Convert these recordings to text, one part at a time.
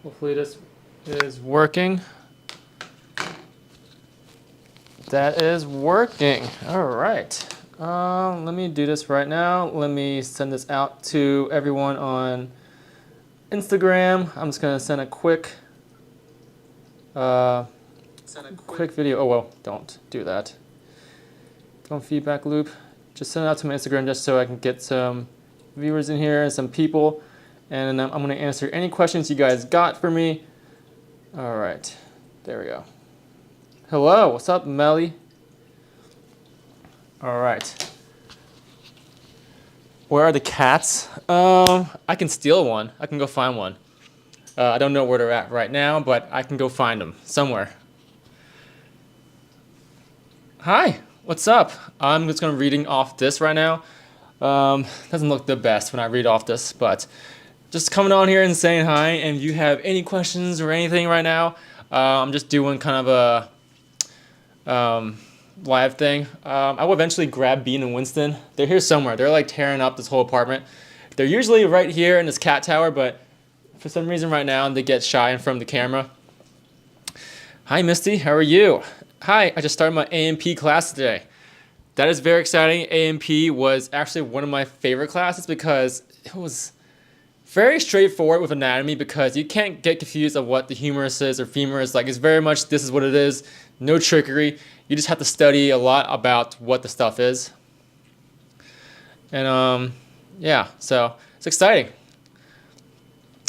Hopefully this is working. That is working. All right. Let me do this right now. Let me send this out to everyone on Instagram. I'm just gonna send a quick video. Oh well, don't do that. Don't feedback loop. Just send it out to my Instagram just so I can get some viewers in here and some people. And I'm gonna answer any questions you guys got for me. All right, there we go. Hello, what's up, Melly? All right. Where are the cats? I can steal one. I can go find one. I don't know where they're at right now, but I can go find them somewhere. Hi, what's up? I'm just gonna reading off this right now. Doesn't look the best when I read off this, but just coming on here and saying hi. And if you have any questions or anything right now, I'm just doing kind of a live thing. I will eventually grab Bean and Winston. They're here somewhere. They're like tearing up this whole apartment. They're usually right here in this cat tower, but for some reason right now they get shy in front of the camera. Hi Misty, how are you? Hi, I just started my A&P class today. That is very exciting. A&P was actually one of my favorite classes because it was very straightforward with anatomy, because you can't get confused of what the humerus is or femur is. Like, it's very much this is what it is, no trickery. You just have to study a lot about what the stuff is. And yeah, so it's exciting.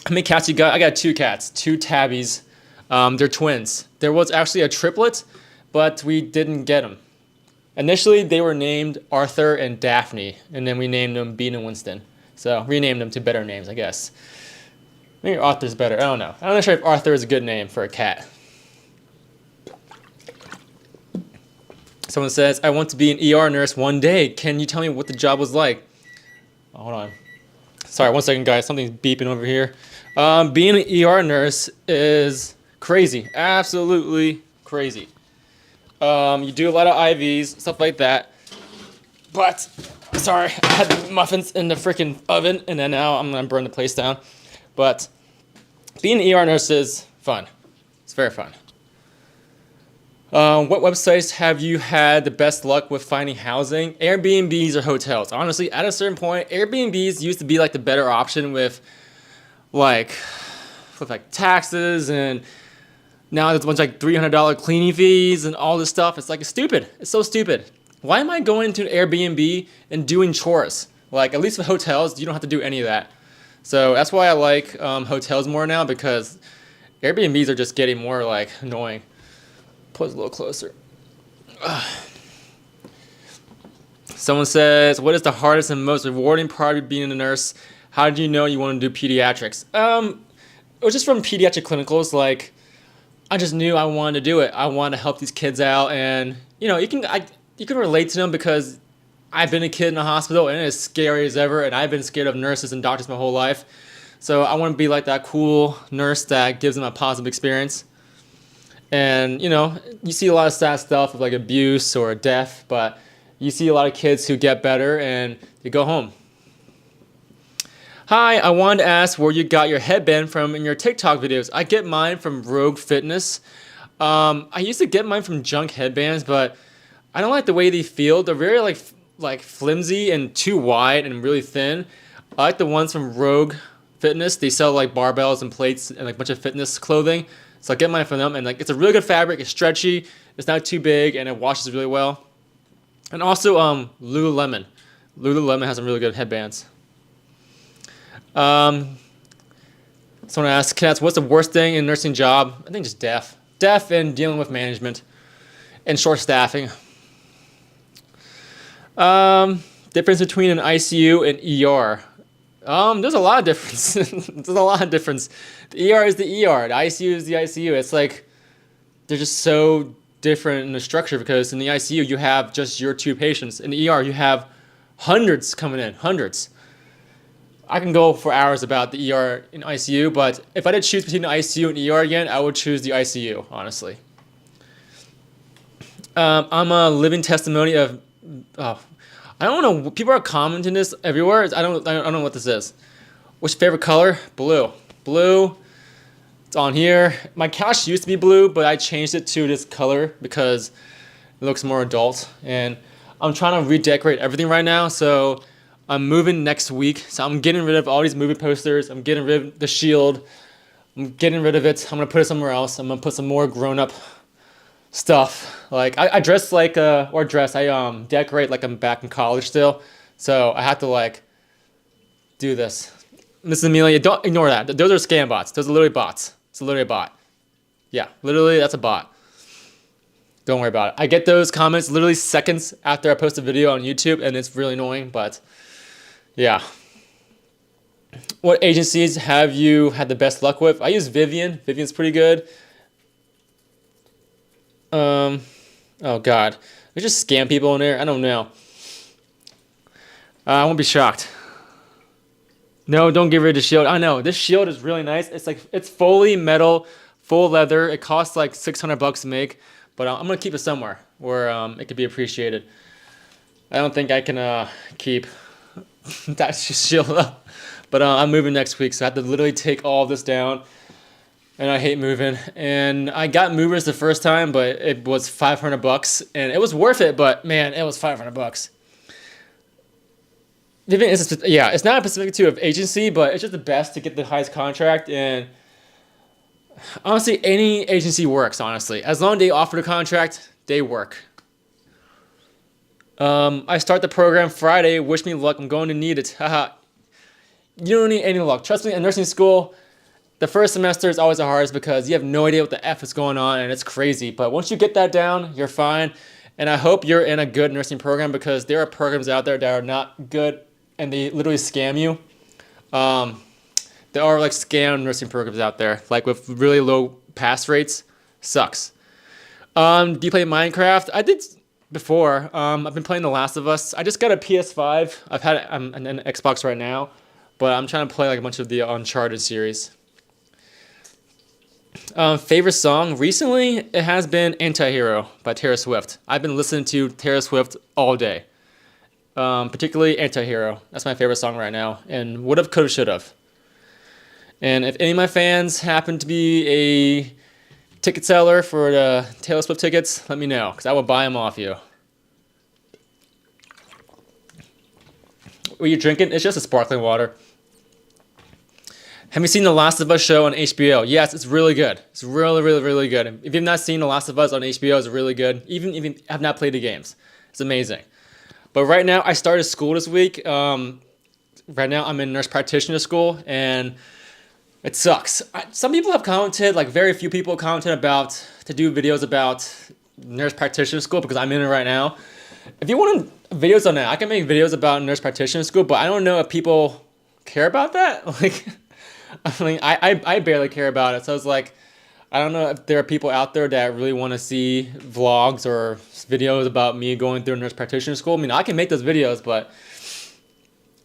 How many cats you got? I got 2 cats, 2 tabbies. They're twins. There was actually a triplet, but we didn't get them. Initially, they were named Arthur and Daphne, and then we named them Bean and Winston. So renamed them to better names, I guess. Maybe Arthur's better. I don't know. I'm not sure if Arthur is a good name for a cat. Someone says, I want to be an ER nurse one day. Can you tell me what the job was like? Oh, hold on. Sorry, one second, guys. Something's beeping over here. Being an ER nurse is crazy. Absolutely crazy. You do a lot of IVs, stuff like that. But, sorry, I had the muffins in the freaking oven, and then now I'm going to burn the place down. But being an ER nurse is fun. It's very fun. What websites have you had the best luck with finding housing? Airbnbs or hotels? Honestly, at a certain point, Airbnbs used to be like the better option with taxes, and now there's a bunch of like $300 cleaning fees and all this stuff. It's like, it's stupid. It's so stupid. Why am I going to an Airbnb and doing chores? Like, at least with hotels, you don't have to do any of that. So that's why I like hotels more now, because Airbnbs are just getting more like annoying. Put it a little closer. Someone says, what is the hardest and most rewarding part of being a nurse? How did you know you wanted to do pediatrics? It was just from pediatric clinicals. Like, I just knew I wanted to do it. I wanted to help these kids out, and you know, you can relate to them, because I've been a kid in a hospital and it is scary as ever, and I've been scared of nurses and doctors my whole life. So I want to be like that cool nurse that gives them a positive experience. And you know, you see a lot of sad stuff of like abuse or death, but you see a lot of kids who get better and they go home. Hi, I wanted to ask where you got your headband from in your TikTok videos. I get mine from Rogue Fitness. I used to get mine from junk headbands, but I don't like the way they feel. They're very like flimsy and too wide and really thin. I like the ones from Rogue Fitness. They sell like barbells and plates and like a bunch of fitness clothing. So I get mine from them, and like, it's a really good fabric. It's stretchy. It's not too big, and it washes really well. And also Lululemon. Lululemon has some really good headbands. Someone asked, Cats, what's the worst thing in a nursing job? I think just deaf. Deaf and dealing with management and short staffing. Difference between an ICU and ER. There's a lot of difference. There's a lot of difference. The ER is the ER. The ICU is the ICU. It's like, they're just so different in the structure, because in the ICU, you have just your 2 patients. In the ER, you have hundreds coming in, hundreds. I can go for hours about the ER and ICU, but if I did choose between the ICU and ER again, I would choose the ICU, honestly. I'm a living testimony of, I don't know, people are commenting this everywhere. I don't know what this is. What's your favorite color? Blue. Blue. It's on here. My couch used to be blue, but I changed it to this color because it looks more adult. And I'm trying to redecorate everything right now. So I'm moving next week. So I'm getting rid of all these movie posters. I'm getting rid of the shield. I'm getting rid of it. I'm going to put it somewhere else. I'm going to put some more grown-up stuff. Like I dress like I decorate like I'm back in college still. So I have to like do this. Mrs. Amelia, don't ignore that. Those are scam bots. Those are literally bots. It's literally a bot. Yeah, literally that's a bot. Don't worry about it. I get those comments literally seconds after I post a video on YouTube, and it's really annoying, but yeah. What agencies have you had the best luck with? I use Vivian. Vivian's pretty good. Oh God. We just scam people in there. I don't know. I won't be shocked. No, don't get rid of the shield. I know this shield is really nice. It's fully metal, full leather. It costs like $600 to make, but I'm gonna keep it somewhere where it could be appreciated. I don't think I can keep that shield up, but I'm moving next week, so I have to literally take all of this down. And I hate moving. And I got movers the first time, but it was $500, and it was worth it. But man, it was $500. It's not specific to an agency, but it's just the best to get the highest contract. And honestly, any agency works. Honestly, as long as they offer the contract, they work. I start the program Friday. Wish me luck. I'm going to need it. Haha. You don't need any luck. Trust me. In nursing school, the first semester is always the hardest because you have no idea what the F is going on, and it's crazy. But once you get that down, you're fine. And I hope you're in a good nursing program, because there are programs out there that are not good and they literally scam you. There are like scam nursing programs out there, like with really low pass rates. Sucks. Do you play Minecraft? I did before. I've been playing The Last of Us. I just got a PS5. I'm an Xbox right now, but I'm trying to play like a bunch of the Uncharted series. Favorite song recently, it has been Anti-Hero by Taylor Swift. I've been listening to Taylor Swift all day. Particularly Anti-Hero. That's my favorite song right now. And Would've, Could've, Should've. And if any of my fans happen to be a ticket seller for the Taylor Swift tickets, let me know, because I will buy them off you. What are you drinking? It's just a sparkling water. Have you seen The Last of Us show on HBO? Yes, it's really good. It's really, really, really good. If you've not seen The Last of Us on HBO, it's really good. Even if you have not played the games, it's amazing. But right now, I started school this week. Right now, I'm in nurse practitioner school, and it sucks. Some people have commented, like very few people commented to do videos about nurse practitioner school, because I'm in it right now. If you want videos on that, I can make videos about nurse practitioner school, but I don't know if people care about that. Like, I mean, I barely care about it. So it's like, I don't know if there are people out there that really want to see vlogs or videos about me going through nurse practitioner school. I mean, I can make those videos, but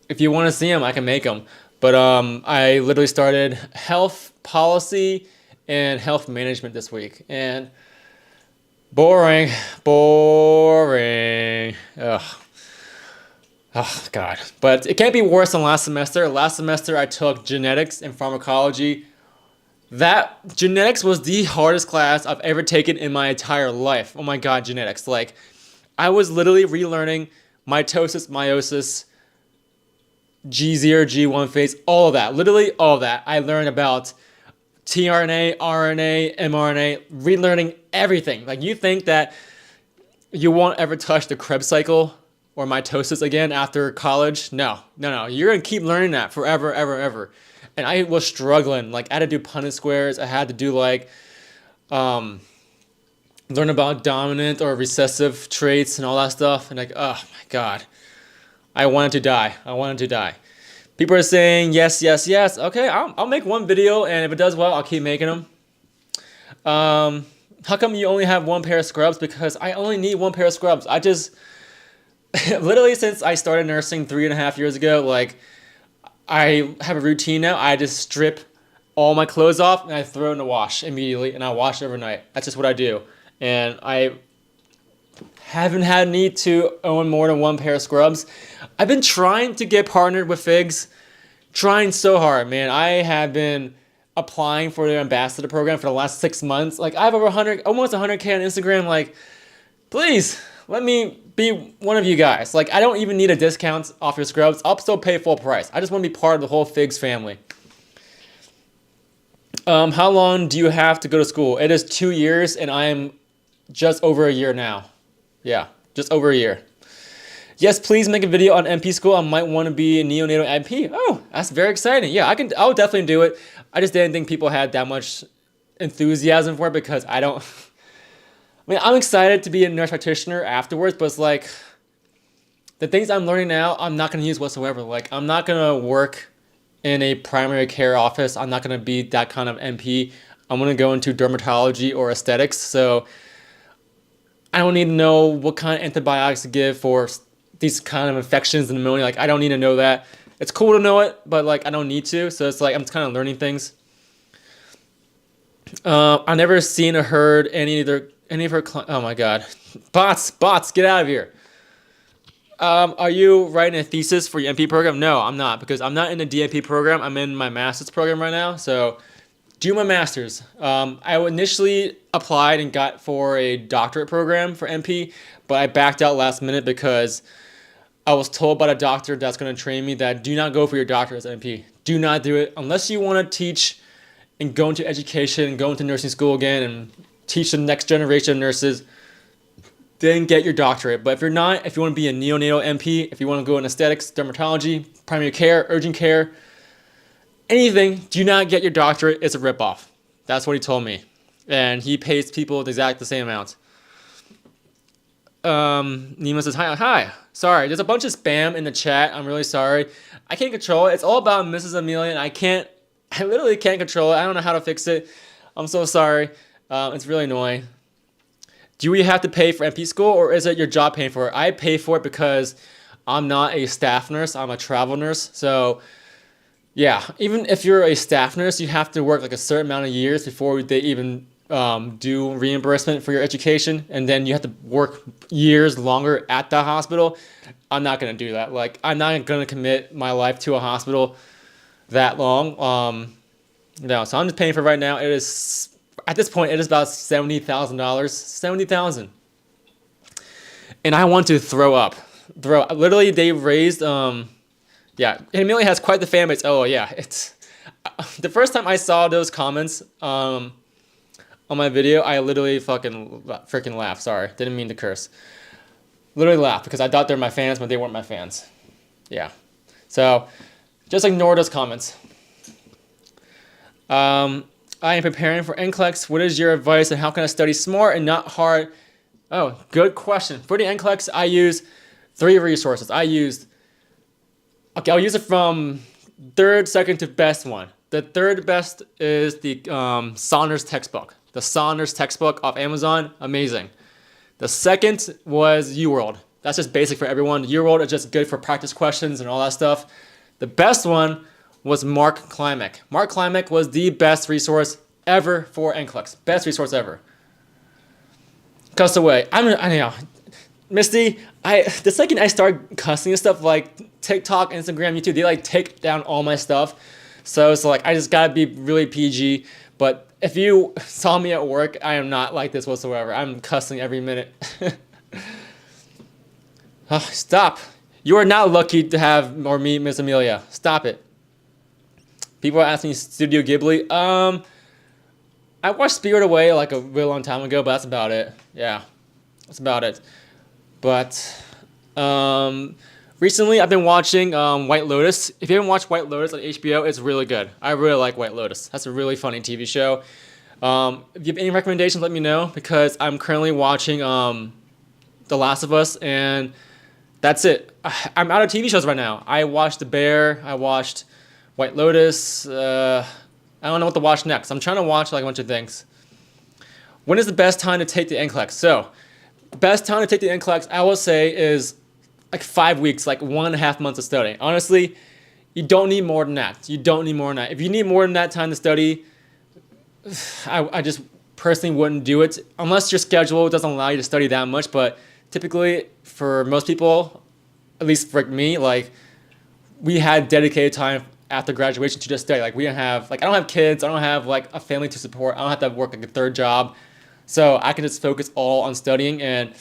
if you want to see them, I can make them. But I literally started health policy and health management this week, and boring. Ugh. Oh, God. But it can't be worse than last semester. Last semester, I took genetics and pharmacology. That genetics was the hardest class I've ever taken in my entire life. Oh my God, genetics. Like, I was literally relearning mitosis, meiosis, G0, G1 phase, all of that. Literally all of that. I learned about tRNA, RNA, mRNA, relearning everything. Like, you think that you won't ever touch the Krebs cycle or mitosis again after college? No. You're going to keep learning that forever, ever. And I was struggling. Like, I had to do Punnett squares. I had to do like, learn about dominant or recessive traits and all that stuff. And like, oh my God, I wanted to die. People are saying yes. Okay, I'll make one video, and if it does well, I'll keep making them. How come you only have one pair of scrubs? Because I only need one pair of scrubs. I just, literally since I started nursing 3.5 years ago, like, I have a routine now. I just strip all my clothes off and I throw it in the wash immediately, and I wash overnight. That's just what I do. And I haven't had need to own more than one pair of scrubs. I've been trying to get partnered with Figs. Trying so hard, man. I have been applying for their ambassador program for the last 6 months. Like I have over 100, almost 100K on Instagram. Like, please let me be one of you guys. Like I don't even need a discount off your scrubs. I'll still pay full price. I just want to be part of the whole Figs family. How long do you have to go to school? It is 2 years, and I am just over a year now. Yeah, just over a year. Yes, please make a video on NP school. I might want to be a neonatal NP. Oh, that's very exciting. Yeah, I'll definitely do it. I just didn't think people had that much enthusiasm for it because I don't. I mean, I'm excited to be a nurse practitioner afterwards, but it's like the things I'm learning now, I'm not going to use whatsoever. Like, I'm not going to work in a primary care office. I'm not going to be that kind of NP. I'm going to go into dermatology or aesthetics. So I don't need to know what kind of antibiotics to give for these kind of infections and pneumonia. Like, I don't need to know that. It's cool to know it, but like I don't need to. So it's like I'm just kind of learning things. I never seen or heard any of her. Oh my god, bots, get out of here. Are you writing a thesis for your NP program? No, I'm not, because I'm not in the DNP program. I'm in my master's program right now. So do my master's. I initially applied and got for a doctorate program for NP, but I backed out last minute because I was told by the doctor that's going to train me that do not go for your doctorate as NP. Do not do it unless you want to teach and go into education and go into nursing school again and teach the next generation of nurses. Then get your doctorate. But if you're not, if you want to be a neonatal NP, if you want to go in aesthetics, dermatology, primary care, urgent care, anything, do not get your doctorate. It's a ripoff. That's what he told me. And he pays people the exact same amount. Nima says, hi. Sorry, there's a bunch of spam in the chat. I'm really sorry. I can't control it. It's all about Mrs. Amelia, and I literally can't control it. I don't know how to fix it. I'm so sorry. It's really annoying. Do we have to pay for NP school, or is it your job paying for it? I pay for it because I'm not a staff nurse. I'm a travel nurse. So yeah, even if you're a staff nurse, you have to work like a certain amount of years before they even do reimbursement for your education. And then you have to work years longer at the hospital. I'm not going to do that. Like, I'm not going to commit my life to a hospital that long. No, so I'm just paying for it right now. It is, at this point, it is about $70,000. $70,000. And I want to throw up. Literally, they raised, yeah, Amelia has quite the fan base. Oh, yeah, it's, the first time I saw those comments on my video, I literally freaking laughed. Sorry, didn't mean to curse. Literally laughed because I thought they were my fans, but they weren't my fans. Yeah, so just ignore those comments. I am preparing for NCLEX. What is your advice and how can I study smart and not hard? Oh, good question. For the NCLEX, I use 3 resources. I'll use it from third, second to best one. The third best is the Saunders textbook. The Saunders textbook off Amazon, amazing. The second was UWorld. That's just basic for everyone. UWorld is just good for practice questions and all that stuff. The best one was Mark Klimek. Mark Klimek was the best resource ever for NCLEX. Best resource ever. Cuss away. I know. Misty, the second I start cussing and stuff like TikTok, Instagram, YouTube, they like take down all my stuff. So it's like I just gotta be really PG. But if you saw me at work, I am not like this whatsoever. I'm cussing every minute. Oh, stop. You are not lucky to have or meet Miss Amelia. Stop it. People are asking Studio Ghibli. I watched Spirit Away like a real long time ago, but that's about it. Yeah, that's about it. But recently I've been watching White Lotus. If you haven't watched White Lotus on HBO, it's really good. I really like White Lotus. That's a really funny TV show. If you have any recommendations, let me know, because I'm currently watching The Last of Us, and that's it. I'm out of TV shows right now. I watched The Bear. I watched White Lotus. I don't know what to watch next. I'm trying to watch like a bunch of things. When is the best time to take the NCLEX? So, the best time to take the NCLEX, I will say, is like 5 weeks, like 1.5 months of study. Honestly, you don't need more than that. You don't need more than that. If you need more than that time to study, I just personally wouldn't do it unless your schedule doesn't allow you to study that much. But typically, for most people, at least for me, like we had dedicated time after graduation to just study. Like we don't have like I don't have kids, I don't have like a family to support, I don't have to work like a third job, so I can just focus all on studying. And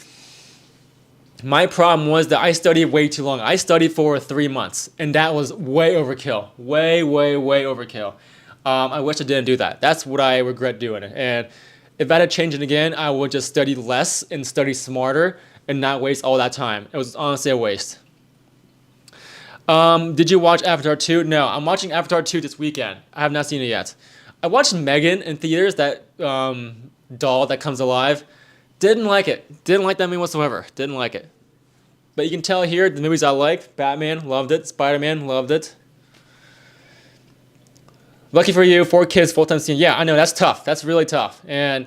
my problem was that I studied way too long. I studied for 3 months, and that was way overkill, way overkill. I wish I didn't do that. That's what I regret doing. And if I had to change it again, I would just study less and study smarter and not waste all that time. It was honestly a waste. Did you watch Avatar 2? No, I'm watching Avatar 2 this weekend. I have not seen it yet. I watched Megan in theaters, that doll that comes alive. Didn't like it. Didn't like that movie whatsoever. Didn't like it. But you can tell here the movies I like. Batman, loved it. Spider-Man, loved it. Lucky for you, 4 kids, full-time student. Yeah, I know, that's tough. That's really tough. And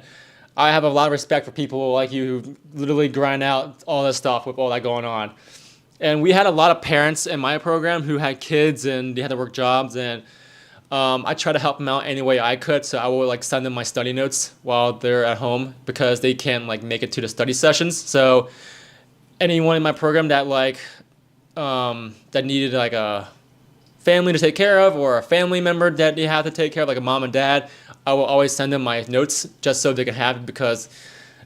I have a lot of respect for people like you who literally grind out all this stuff with all that going on. And we had a lot of parents in my program who had kids and they had to work jobs, and I try to help them out any way I could. So I would like send them my study notes while they're at home because they can't like make it to the study sessions. So anyone in my program that like that needed like a family to take care of or a family member that they have to take care of, like a mom and dad, I will always send them my notes just so they can have it, because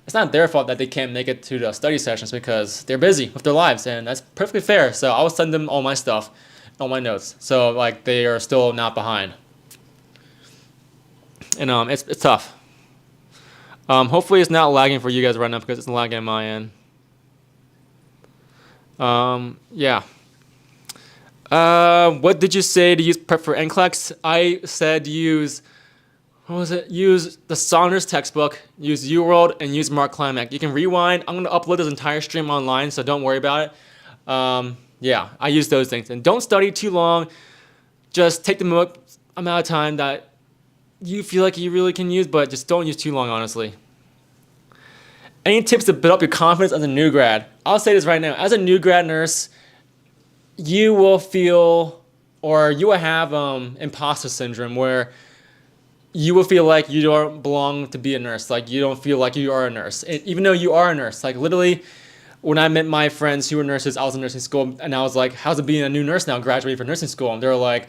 it's not their fault that they can't make it to the study sessions because they're busy with their lives, and that's perfectly fair. So I will send them all my stuff, all my notes, so like they are still not behind. And it's tough. Hopefully it's not lagging for you guys right now because it's lagging on my end. Yeah. What did you say to use prep for NCLEX? I said use, what was it? Use the Saunders textbook, use UWorld, and use Mark Klimek. You can rewind. I'm going to upload this entire stream online, so don't worry about it. Yeah, I use those things. And don't study too long. Just take the amount of time that you feel like you really can use, but just don't use too long, honestly. Any tips to build up your confidence as a new grad? I'll say this right now. As a new grad nurse, you will feel, or you will have imposter syndrome, where you will feel like you don't belong to be a nurse. Like you don't feel like you are a nurse, even though you are a nurse. Like literally, when I met my friends who were nurses, I was in nursing school, and I was like, how's it being a new nurse now, graduating from nursing school? And they were like,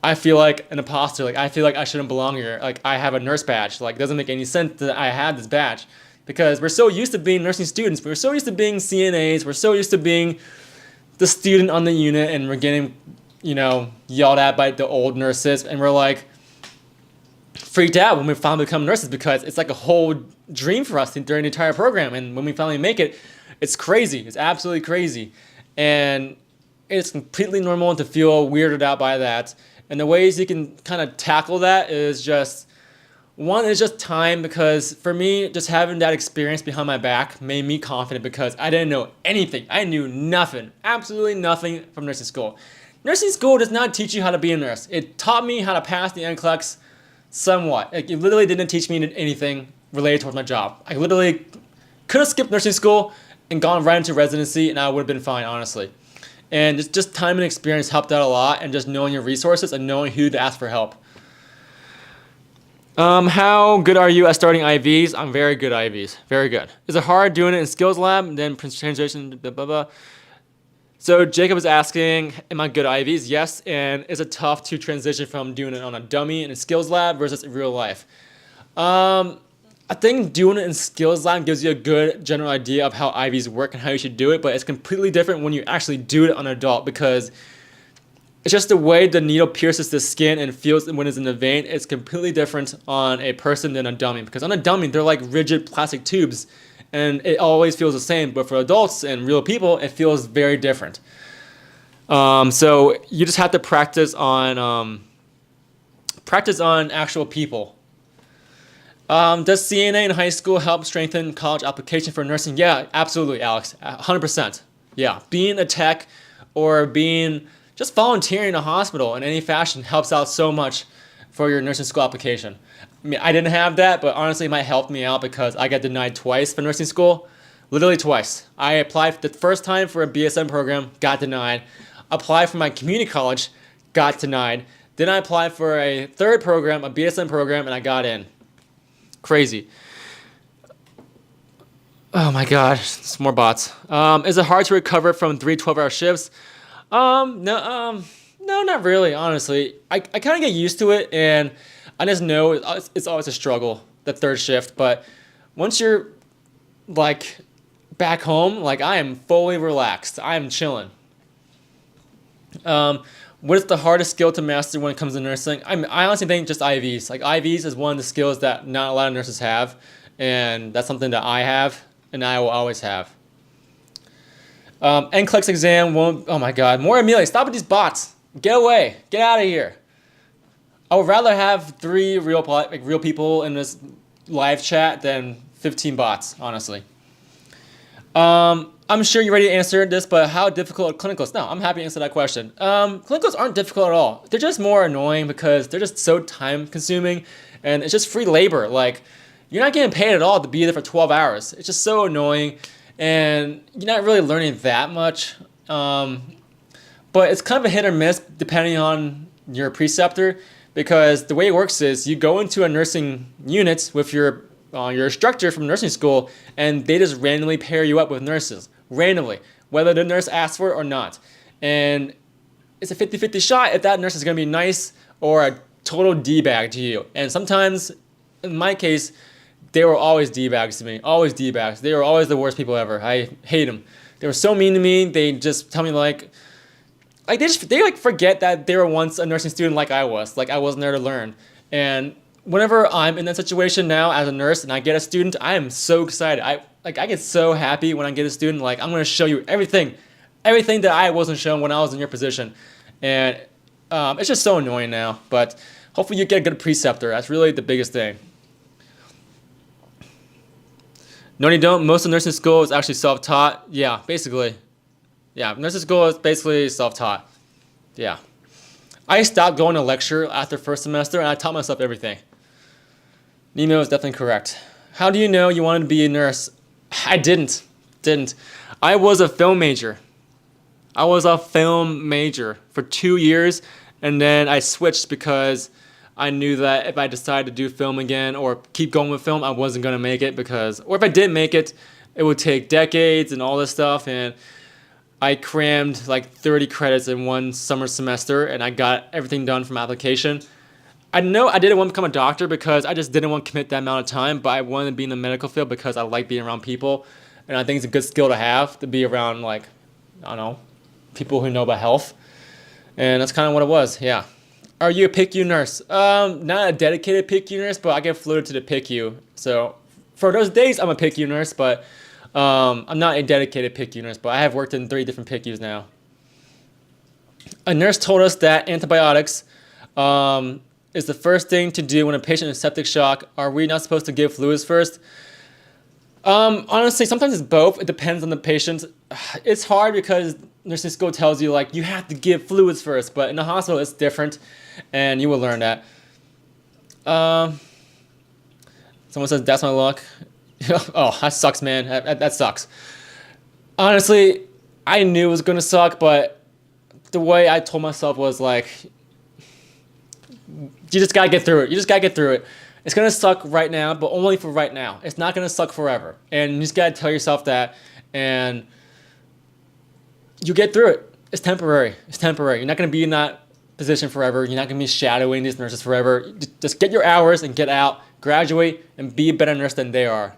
I feel like an imposter. Like I feel like I shouldn't belong here. Like I have a nurse badge. Like it doesn't make any sense that I have this badge, because we're so used to being nursing students. We're so used to being CNAs. We're so used to being the student on the unit, and we're getting, yelled at by the old nurses, and we're like freaked out when we finally become nurses, because it's like a whole dream for us during the entire program. And when we finally make it, it's crazy. It's absolutely crazy. And it's completely normal to feel weirded out by that. And the ways you can kind of tackle that is just, one is just time, because for me, just having that experience behind my back made me confident, because I didn't know anything. I knew nothing, absolutely nothing from nursing school. Nursing school does not teach you how to be a nurse. It taught me how to pass the NCLEX somewhat. Like, it literally didn't teach me anything related towards my job. I literally could have skipped nursing school and gone right into residency, and I would have been fine, honestly. And just time and experience helped out a lot, and just knowing your resources and knowing who to ask for help. How good are you at starting IVs? I'm very good at IVs. Very good. Is it hard doing it in skills lab and then translation, blah, blah, blah? So Jacob is asking, am I good at IVs? Yes. And is it tough to transition from doing it on a dummy in a skills lab versus in real life? I think doing it in skills lab gives you a good general idea of how IVs work and how you should do it, but it's completely different when you actually do it on an adult, because it's just the way the needle pierces the skin and feels when it's in the vein. It's completely different on a person than a dummy, because on a dummy, they're like rigid plastic tubes, and it always feels the same. But for adults and real people, it feels very different. So you just have to practice on actual people. Does CNA in high school help strengthen college application for nursing? Yeah, absolutely, Alex. 100%. Yeah, being a tech or being just volunteering in a hospital in any fashion helps out so much for your nursing school application. I mean, I didn't have that, but honestly, it might help me out, because I got denied twice for nursing school. Literally twice. I applied the first time for a BSN program, got denied. Applied for my community college, got denied. Then I applied for a third program, a BSN program, and I got in. Crazy. Oh my god, it's more bots. Is it hard to recover from 3 12-hour shifts? No, No, not really, honestly. I kind of get used to it, and I just know it's always a struggle, the third shift. But once you're like back home, like I am fully relaxed. I am chilling. Um, what is the hardest skill to master when it comes to nursing? I honestly think just IVs. Like IVs is one of the skills that not a lot of nurses have, and that's something that I have and I will always have. NCLEX exam won't. Oh my God, more Amelia, stop with these bots. Get away. Get out of here. I would rather have three real people in this live chat than 15 bots. Honestly. I'm sure you're ready to answer this, but how difficult are clinicals? No, I'm happy to answer that question. Clinicals aren't difficult at all. They're just more annoying because they're just so time consuming and it's just free labor. Like, you're not getting paid at all to be there for 12 hours. It's just so annoying and you're not really learning that much. But it's kind of a hit or miss depending on your preceptor because the way it works is you go into a nursing unit with your instructor from nursing school and they just randomly pair you up with nurses randomly, whether the nurse asks for it or not. And it's a 50-50 shot if that nurse is going to be nice or a total D-bag to you. And sometimes, in my case, they were always D-bags to me. Always D-bags. They were always the worst people ever. I hate them. They were so mean to me. They just tell me they like forget that they were once a nursing student like I was. Like I wasn't there to learn. And whenever I'm in that situation now as a nurse and I get a student, I am so excited. I get so happy when I get a student. Like I'm gonna show you everything that I wasn't shown when I was in your position, and it's just so annoying now. But hopefully you get a good preceptor. That's really the biggest thing. No, you don't. Most of nursing school is actually self-taught. Yeah, basically. Yeah, nursing school is basically self-taught. Yeah. I stopped going to lecture after first semester and I taught myself everything. Nemo is definitely correct. How do you know you wanted to be a nurse? I didn't. I was a film major. I was a film major for 2 years and then I switched because I knew that if I decided to do film again or keep going with film, I wasn't going to make it or if I did make it, it would take decades and all this stuff and I crammed like 30 credits in one summer semester and I got everything done from application. I know I didn't want to become a doctor because I just didn't want to commit that amount of time, but I wanted to be in the medical field because I like being around people. And I think it's a good skill to have to be around like, I don't know, people who know about health. And that's kind of what it was, yeah. Are you a PICU nurse? Not a dedicated PICU nurse, but I get floated to the PICU. So for those days, I'm a PICU nurse, but I'm not a dedicated PICU nurse, but I have worked in 3 different PICUs now. A nurse told us that antibiotics is the first thing to do when a patient is septic shock. Are we not supposed to give fluids first? Honestly, sometimes it's both. It depends on the patient. It's hard because nursing school tells you like you have to give fluids first, but in the hospital it's different, and you will learn that. Someone says that's my luck. Oh, that sucks, man. That sucks. Honestly, I knew it was gonna suck, but the way I told myself was like, you just gotta get through it. It's gonna suck right now, but only for right now. It's not gonna suck forever. And you just gotta tell yourself that, and you get through it. It's temporary. You're not gonna be in that position forever. You're not gonna be shadowing these nurses forever. Just get your hours and get out, graduate, and be a better nurse than they are.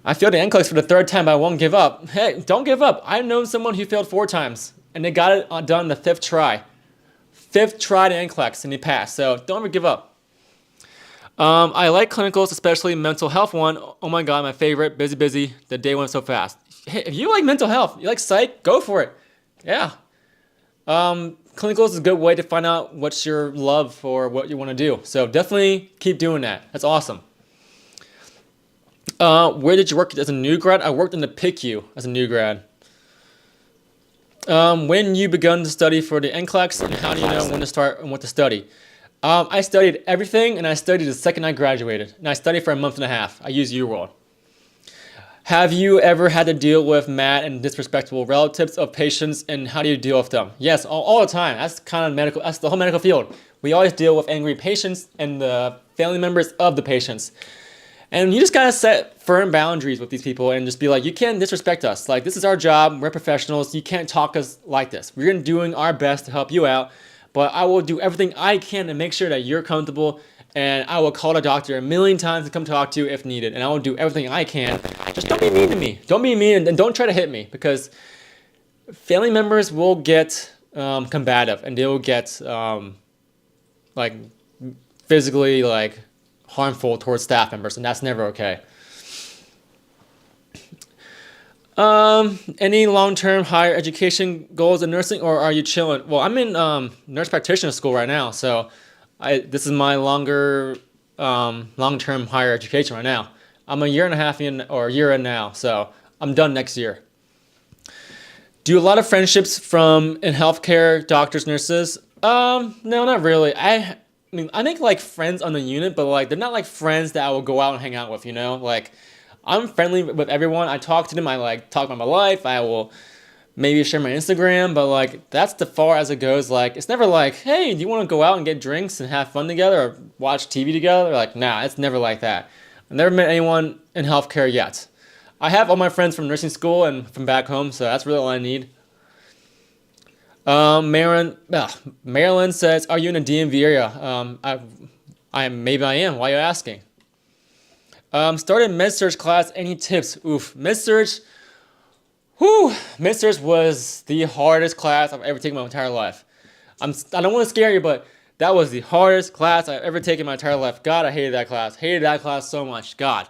I failed the NCLEX for the 3rd time, but I won't give up. Hey, don't give up. I've known someone who failed 4 times, and they got it done the 5th try. 5th try to NCLEX, and he passed. So don't ever give up. I like clinicals, especially mental health one. Oh my God, my favorite. Busy. The day went so fast. Hey, if you like mental health, you like psych, go for it. Yeah. Clinicals is a good way to find out what's your love for what you want to do. So definitely keep doing that. That's awesome. Where did you work as a new grad? I worked in the PICU as a new grad. When you begun to study for the NCLEX, and how do you know when to start and what to study? I studied everything, and I studied the second I graduated. And I studied for a month and a half. I used UWorld. Have you ever had to deal with mad and disrespectful relatives of patients, and how do you deal with them? Yes, all the time. That's kind of medical. That's the whole medical field. We always deal with angry patients and the family members of the patients. And you just gotta set firm boundaries with these people and just be like, you can't disrespect us. Like, this is our job. We're professionals. You can't talk us like this. We're doing our best to help you out, but I will do everything I can to make sure that you're comfortable. And I will call the doctor a million times to come talk to you if needed. And I will do everything I can. Just don't be mean to me. Don't be mean, and don't try to hit me, because family members will get combative, and they will get like physically like harmful towards staff members, and that's never okay. Any long-term higher education goals in nursing, or are you chilling? Well, I'm in nurse practitioner school right now, so this is my long-term higher education right now. I'm a year and a half in, or a year in now, so I'm done next year. Do a lot of friendships in healthcare, doctors, nurses? No, not really. I mean, I make like friends on the unit, but like they're not like friends that I will go out and hang out with, you know? Like, I'm friendly with everyone. I talk to them. I like talk about my life. I will maybe share my Instagram, but like that's the far as it goes. Like, it's never like, hey, do you want to go out and get drinks and have fun together or watch TV together? Like, nah, it's never like that. I've never met anyone in healthcare yet. I have all my friends from nursing school and from back home, so that's really all I need. Maryland says, "Are you in the DMV area?" Maybe I am. Why are you asking? Started med-surg class. Any tips? Oof, med-surg. Whew, med-surg was the hardest class I've ever taken in my entire life. I don't want to scare you, but that was the hardest class I've ever taken in my entire life. God, I hated that class. Hated that class so much. God.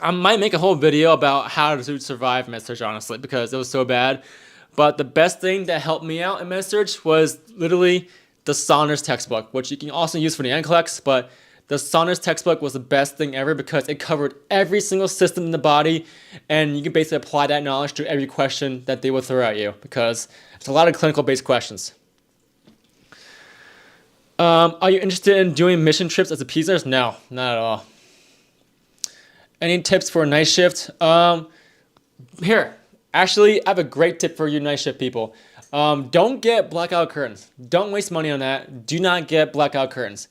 I might make a whole video about how to survive med-surg, honestly, because it was so bad. But the best thing that helped me out in med-surg was literally the Saunders textbook, which you can also use for the NCLEX, but the Saunders textbook was the best thing ever because it covered every single system in the body, and you can basically apply that knowledge to every question that they will throw at you, because it's a lot of clinical-based questions. Are you interested in doing mission trips as a PEDS nurse? No, not at all. Any tips for a night shift? Here, actually, I have a great tip for you night shift people. Don't get blackout curtains. Don't waste money on that. Do not get blackout curtains.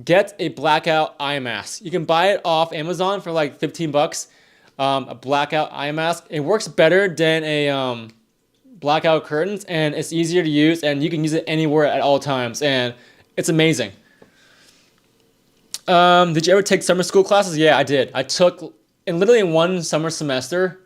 Get a blackout eye mask. You can buy it off Amazon for like 15 bucks. A blackout eye mask. It works better than a blackout curtains, and it's easier to use, and you can use it anywhere at all times, and it's amazing. Did you ever take summer school classes? Yeah, I did. I took literally in one summer semester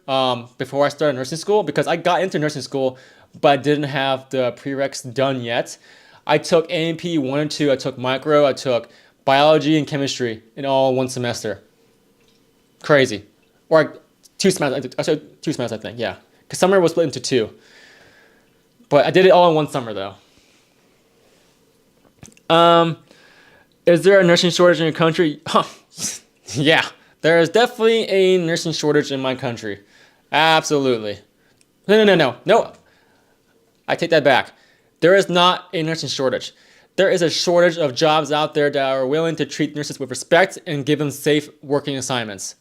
before I started nursing school, because I got into nursing school, but I didn't have the prereqs done yet. I took A&P 1 and 2. I took micro. I took biology and chemistry in all one semester. Crazy. Or 2 semesters. I said 2 semesters, I think. Yeah, because summer was split into 2. But I did it all in one summer, though. Is there a nursing shortage in your country? Yeah, there is definitely a nursing shortage in my country. Absolutely. No. I take that back. There is not a nursing shortage. There is a shortage of jobs out there that are willing to treat nurses with respect and give them safe working assignments.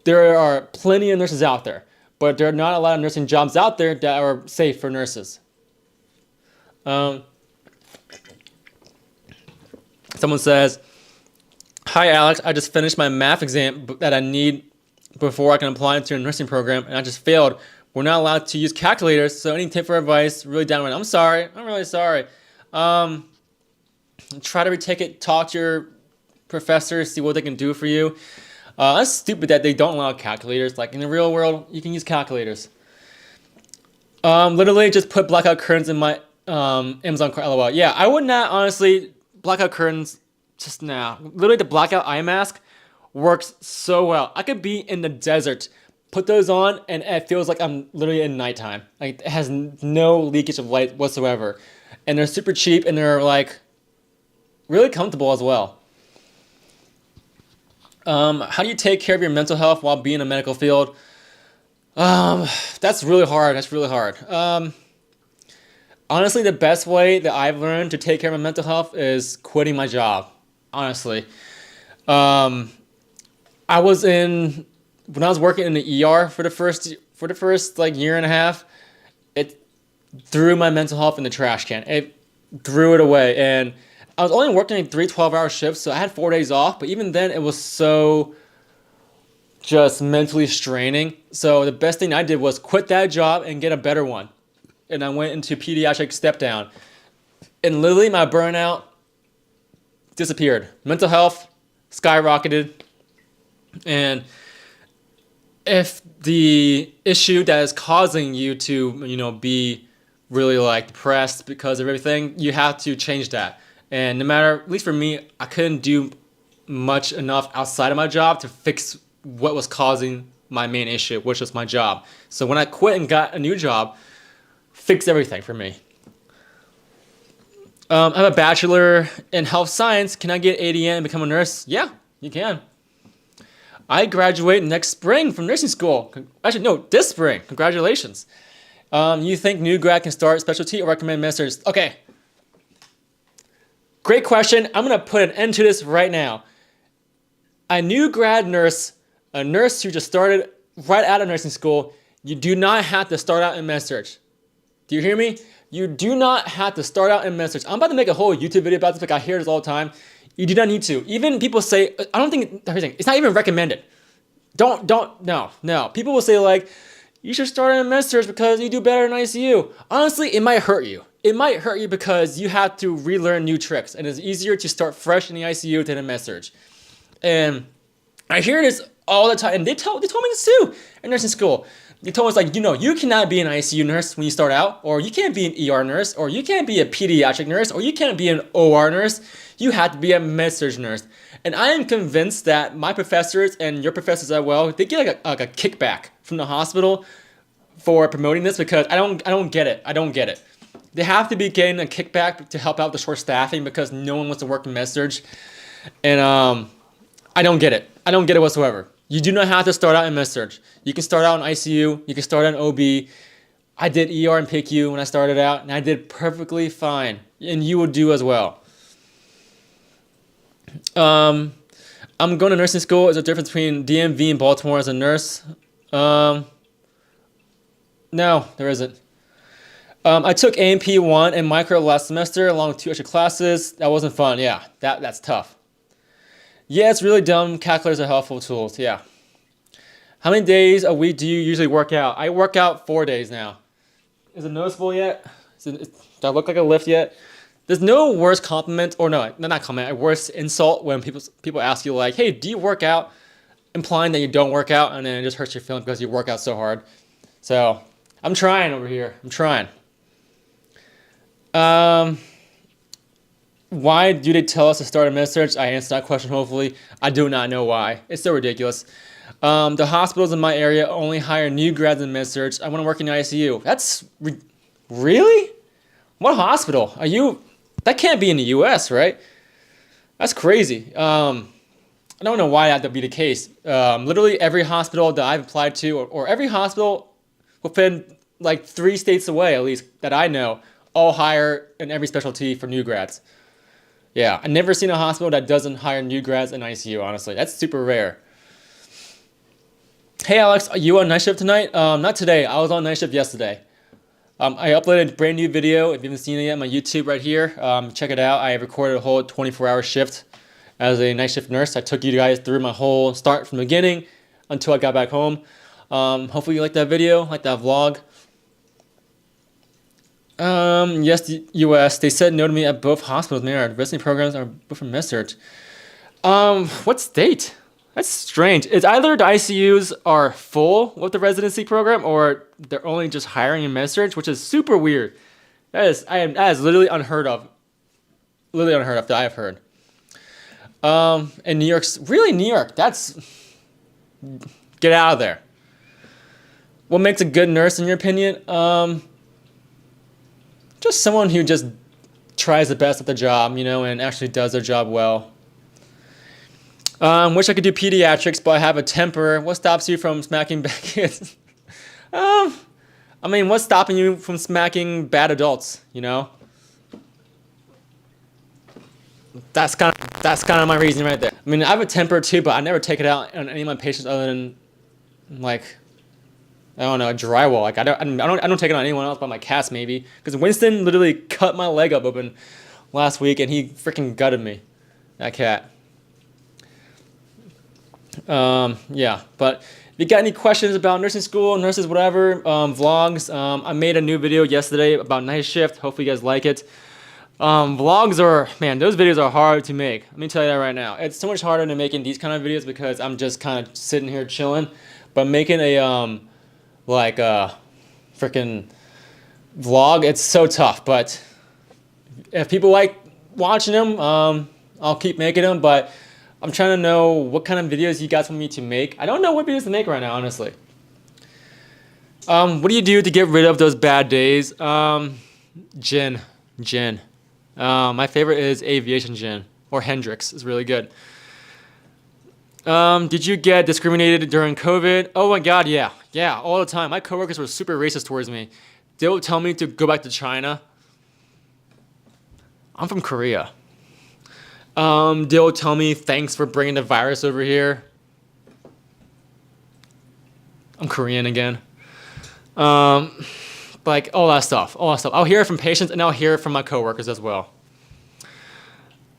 There are plenty of nurses out there, but there are not a lot of nursing jobs out there that are safe for nurses. Someone says, "Hi Alex, I just finished my math exam that I need before I can apply into a nursing program, and I just failed. We're not allowed to use calculators, so any tip or advice, really downright." I'm sorry. I'm really sorry. Try to retake it. Talk to your professor, see what they can do for you. That's stupid that they don't allow calculators. Like, in the real world, you can use calculators. Literally just put blackout curtains in my Amazon cart. LOL. Yeah, I would not, honestly, blackout curtains just now. Literally, the blackout eye mask works so well. I could be in the desert, put those on, and it feels like I'm literally in nighttime. Like, it has no leakage of light whatsoever. And they're super cheap, and they're like really comfortable as well. How do you take care of your mental health while being in the medical field? That's really hard. Honestly, the best way that I've learned to take care of my mental health is quitting my job. Honestly, when I was working in the ER for the first like year and a half, it threw my mental health in the trash can. It threw it away, and I was only working 3 12-hour shifts, so I had 4 days off. But even then, it was so just mentally straining. So the best thing I did was quit that job and get a better one. And I went into pediatric step down. And literally my burnout disappeared. Mental health skyrocketed. And if the issue that is causing you to, be really like depressed because of everything, you have to change that. And no matter, at least for me, I couldn't do much enough outside of my job to fix what was causing my main issue, which was my job. So when I quit and got a new job, fixed everything for me. I have a bachelor in health science. Can I get ADN and become a nurse? Yeah, you can. I graduate next spring from nursing school. Actually, no, this spring. Congratulations. You think new grad can start specialty or recommend masters? Okay. Great question. I'm going to put an end to this right now. A new grad nurse, a nurse who just started right out of nursing school, you do not have to start out in med-surg. Do you hear me? You do not have to start out in med-surg. I'm about to make a whole YouTube video about this, like I hear this all the time. You do not need to. Even people say, I don't think, it's not even recommended. No. People will say like, you should start in med-surg because you do better in ICU. Honestly, it might hurt you. It might hurt you because you have to relearn new tricks, and it's easier to start fresh in the ICU than in med-surg. And I hear this all the time, and they told me this too in nursing school. They told us like, you cannot be an ICU nurse when you start out, or you can't be an ER nurse, or you can't be a pediatric nurse, or you can't be an OR nurse. You have to be a med-surg nurse. And I am convinced that my professors and your professors as well, they get like a kickback from the hospital for promoting this because I don't get it. I don't get it. They have to be getting a kickback to help out the short staffing because no one wants to work in med-surg. And I don't get it. I don't get it whatsoever. You do not have to start out in med-surg. You can start out in ICU. You can start out in OB. I did ER and PICU when I started out, and I did perfectly fine. And you will do as well. I'm going to nursing school. Is there a difference between DMV and Baltimore as a nurse? No, there isn't. I took A&P 1 and micro last semester along with 2 extra classes. That wasn't fun. Yeah, that's tough. Yeah, it's really dumb. Calculators are helpful tools. Yeah. How many days a week do you usually work out? I work out 4 days now. Is it noticeable yet? Do I look like a lift yet? There's no worse compliment, or no, not compliment, a worse insult when people ask you like, hey, do you work out? Implying that you don't work out, and then it just hurts your feelings because you work out so hard. So, I'm trying over here. I'm trying. Why do they tell us to start a med-surg? I answered that question, hopefully. I do not know why. It's so ridiculous. The hospitals in my area only hire new grads in med-surg. I want to work in the ICU. That's... Really? What hospital? Are you... That can't be in the U.S., right? That's crazy. I don't know why that would be the case. Literally every hospital that I've applied to, or every hospital within like 3 states away, at least, that I know, all hire in every specialty for new grads. Yeah, I've never seen a hospital that doesn't hire new grads in ICU, honestly. That's super rare. Hey, Alex, are you on night shift tonight? Not today. I was on night shift yesterday. I uploaded a brand new video. If you haven't seen it yet, my YouTube right here. Check it out. I recorded a whole 24-hour shift as a night shift nurse. I took you guys through my whole start from the beginning until I got back home. Hopefully you like that video, like that vlog. Yes, the U.S. They said no to me at both hospitals. Man, our residency programs are both from med-surg. What state? That's strange. It's either the ICUs are full with the residency program, or they're only just hiring in med-surg, which is super weird. That is literally unheard of. Literally unheard of that I've heard. And New York's really New York. That's get out of there. What makes a good nurse in your opinion? Just someone who just tries the best at the job, and actually does their job well. Wish I could do pediatrics, but I have a temper. What stops you from smacking bad kids? What's stopping you from smacking bad adults? That's kind of my reason right there. I have a temper too, but I never take it out on any of my patients other than like, I don't know, drywall. Like I don't take it on anyone else but my cats maybe. Because Winston literally cut my leg up open last week, and he freaking gutted me. That cat. Yeah, but if you got any questions about nursing school, nurses, whatever, vlogs, I made a new video yesterday about night shift. Hopefully you guys like it. Vlogs are, man, those videos are hard to make. Let me tell you that right now. It's so much harder than making these kind of videos because I'm just kind of sitting here chilling. But making a, freaking vlog, it's so tough. But if people like watching them, I'll keep making them. But I'm trying to know what kind of videos you guys want me to make. I don't know what videos to make right now, honestly. What do you do to get rid of those bad days? Gin. My favorite is Aviation Gin, or Hendrix is really good. Did you get discriminated during COVID? Oh my God, yeah, all the time. My coworkers were super racist towards me. They would tell me to go back to China. I'm from Korea. They'll tell me thanks for bringing the virus over here. I'm Korean again. Like all that stuff. I'll hear it from patients and I'll hear it from my coworkers as well.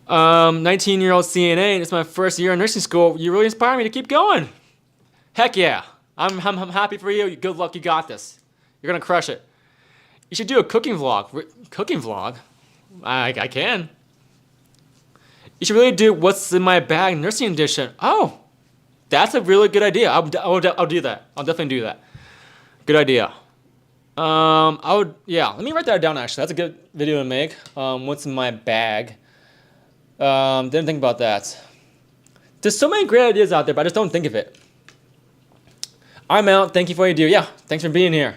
19-year-old CNA, and it's my first year in nursing school. You really inspire me to keep going. Heck yeah. I'm happy for you. Good luck, you got this. You're gonna crush it. You should do a cooking vlog. Cooking vlog? I can. You should really do what's in my bag nursing edition. Oh, that's a really good idea. I'll do that. I'll definitely do that. Good idea. Let me write that down actually. That's a good video to make. What's in my bag? Didn't think about that. There's so many great ideas out there, but I just don't think of it. I'm out. Thank you for what you do. Yeah, thanks for being here.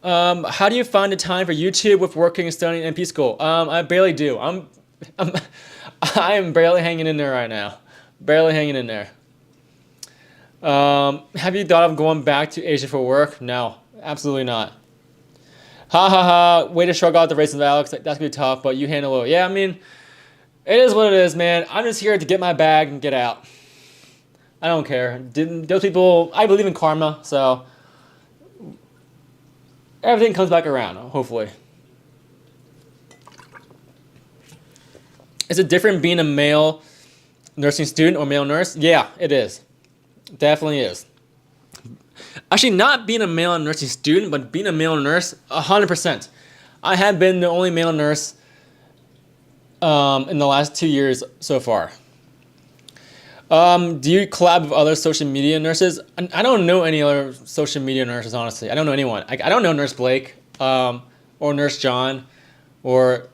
How do you find the time for YouTube with working and studying in NP school? I barely do. I am barely hanging in there right now. Barely hanging in there. Have you thought of going back to Asia for work? No, absolutely not. Ha ha ha. Way to shrug out the racism, Alex. That's gonna be tough, but you handle it. Yeah, I mean, it is what it is, man. I'm just here to get my bag and get out. I don't care. Those people, I believe in karma, so everything comes back around, hopefully. Is it different being a male nursing student or male nurse? Yeah, it is. Definitely is. Actually, not being a male nursing student, but being a male nurse, 100%. I have been the only male nurse in the last 2 years so far. Do you collab with other social media nurses? I don't know any other social media nurses, honestly. I don't know anyone. I don't know Nurse Blake or Nurse John, or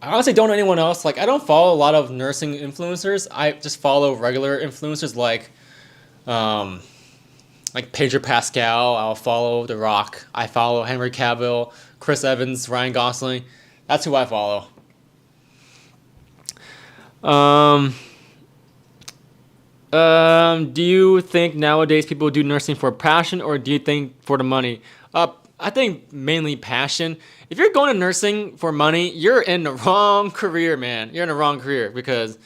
I honestly don't know anyone else. Like, I don't follow a lot of nursing influencers. I just follow regular influencers like Pedro Pascal. I'll follow The Rock. I follow Henry Cavill, Chris Evans, Ryan Gosling. That's who I follow. Do you think nowadays people do nursing for passion, or do you think for the money? I think mainly passion. If you're going to nursing for money, you're in the wrong career, man. You're in the wrong career, because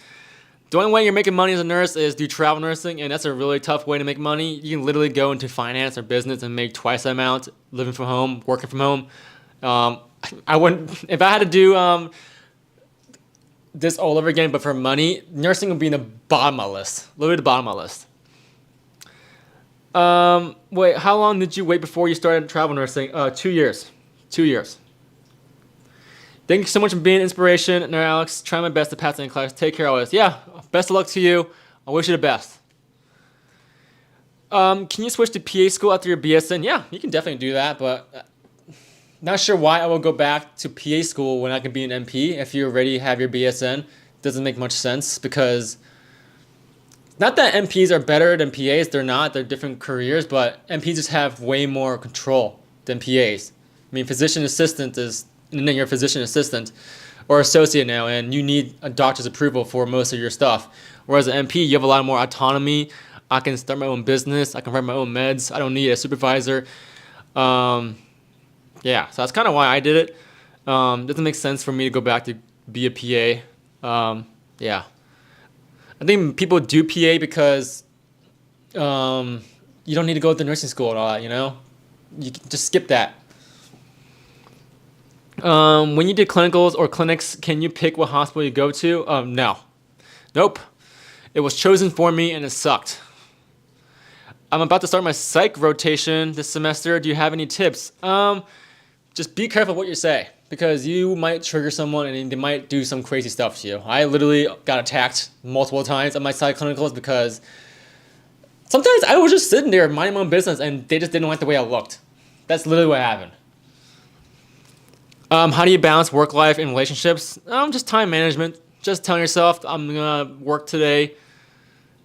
the only way you're making money as a nurse is do travel nursing, and that's a really tough way to make money. You can literally go into finance or business and make twice the amount living from home, working from home. I wouldn't, if I had to do this all over again, but for money, nursing would be in the bottom of my list. Literally the bottom of my list. Wait, how long did you wait before you started travel nursing? 2 years. 2 years. Thank you so much for being an inspiration. Now, Alex, try my best to pass in class. Take care always. Yeah, best of luck to you. I wish you the best. Can you switch to PA school after your BSN? Yeah, you can definitely do that, but not sure why I will go back to PA school when I can be an NP if you already have your BSN. Doesn't make much sense, because not that NPs are better than PAs. They're not. They're different careers, but NPs just have way more control than PAs. I mean, physician assistant is, and then you're a physician assistant or associate now, and you need a doctor's approval for most of your stuff. Whereas an NP, you have a lot more autonomy. I can start my own business. I can write my own meds. I don't need a supervisor. Yeah, so that's kind of why I did it. Doesn't make sense for me to go back to be a PA. Yeah. I think people do PA because you don't need to go to nursing school and all that, you know? You can just skip that. When you did clinicals or clinics, can you pick what hospital you go to? No. Nope. It was chosen for me and it sucked. I'm about to start my psych rotation this semester. Do you have any tips? Just be careful what you say because you might trigger someone and they might do some crazy stuff to you. I literally got attacked multiple times at my psych clinicals because sometimes I was just sitting there minding my own business and they just didn't like the way I looked. That's literally what happened. How do you balance work life and relationships? Just time management. Just telling yourself, I'm gonna work today,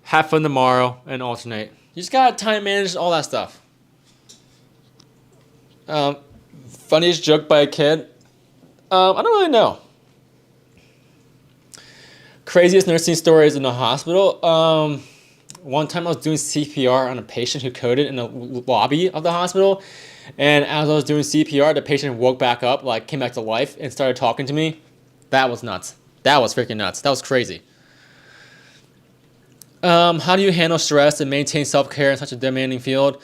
have fun tomorrow, and alternate. You just gotta time manage all that stuff. Um, Funniest joke by a kid? I don't really know. Craziest nursing stories in the hospital? One time I was doing CPR on a patient who coded in the lobby of the hospital, and as I was doing CPR, the patient woke back up, like came back to life, and started talking to me. That was nuts. That was freaking nuts. That was crazy. How do you handle stress and maintain self-care in such a demanding field?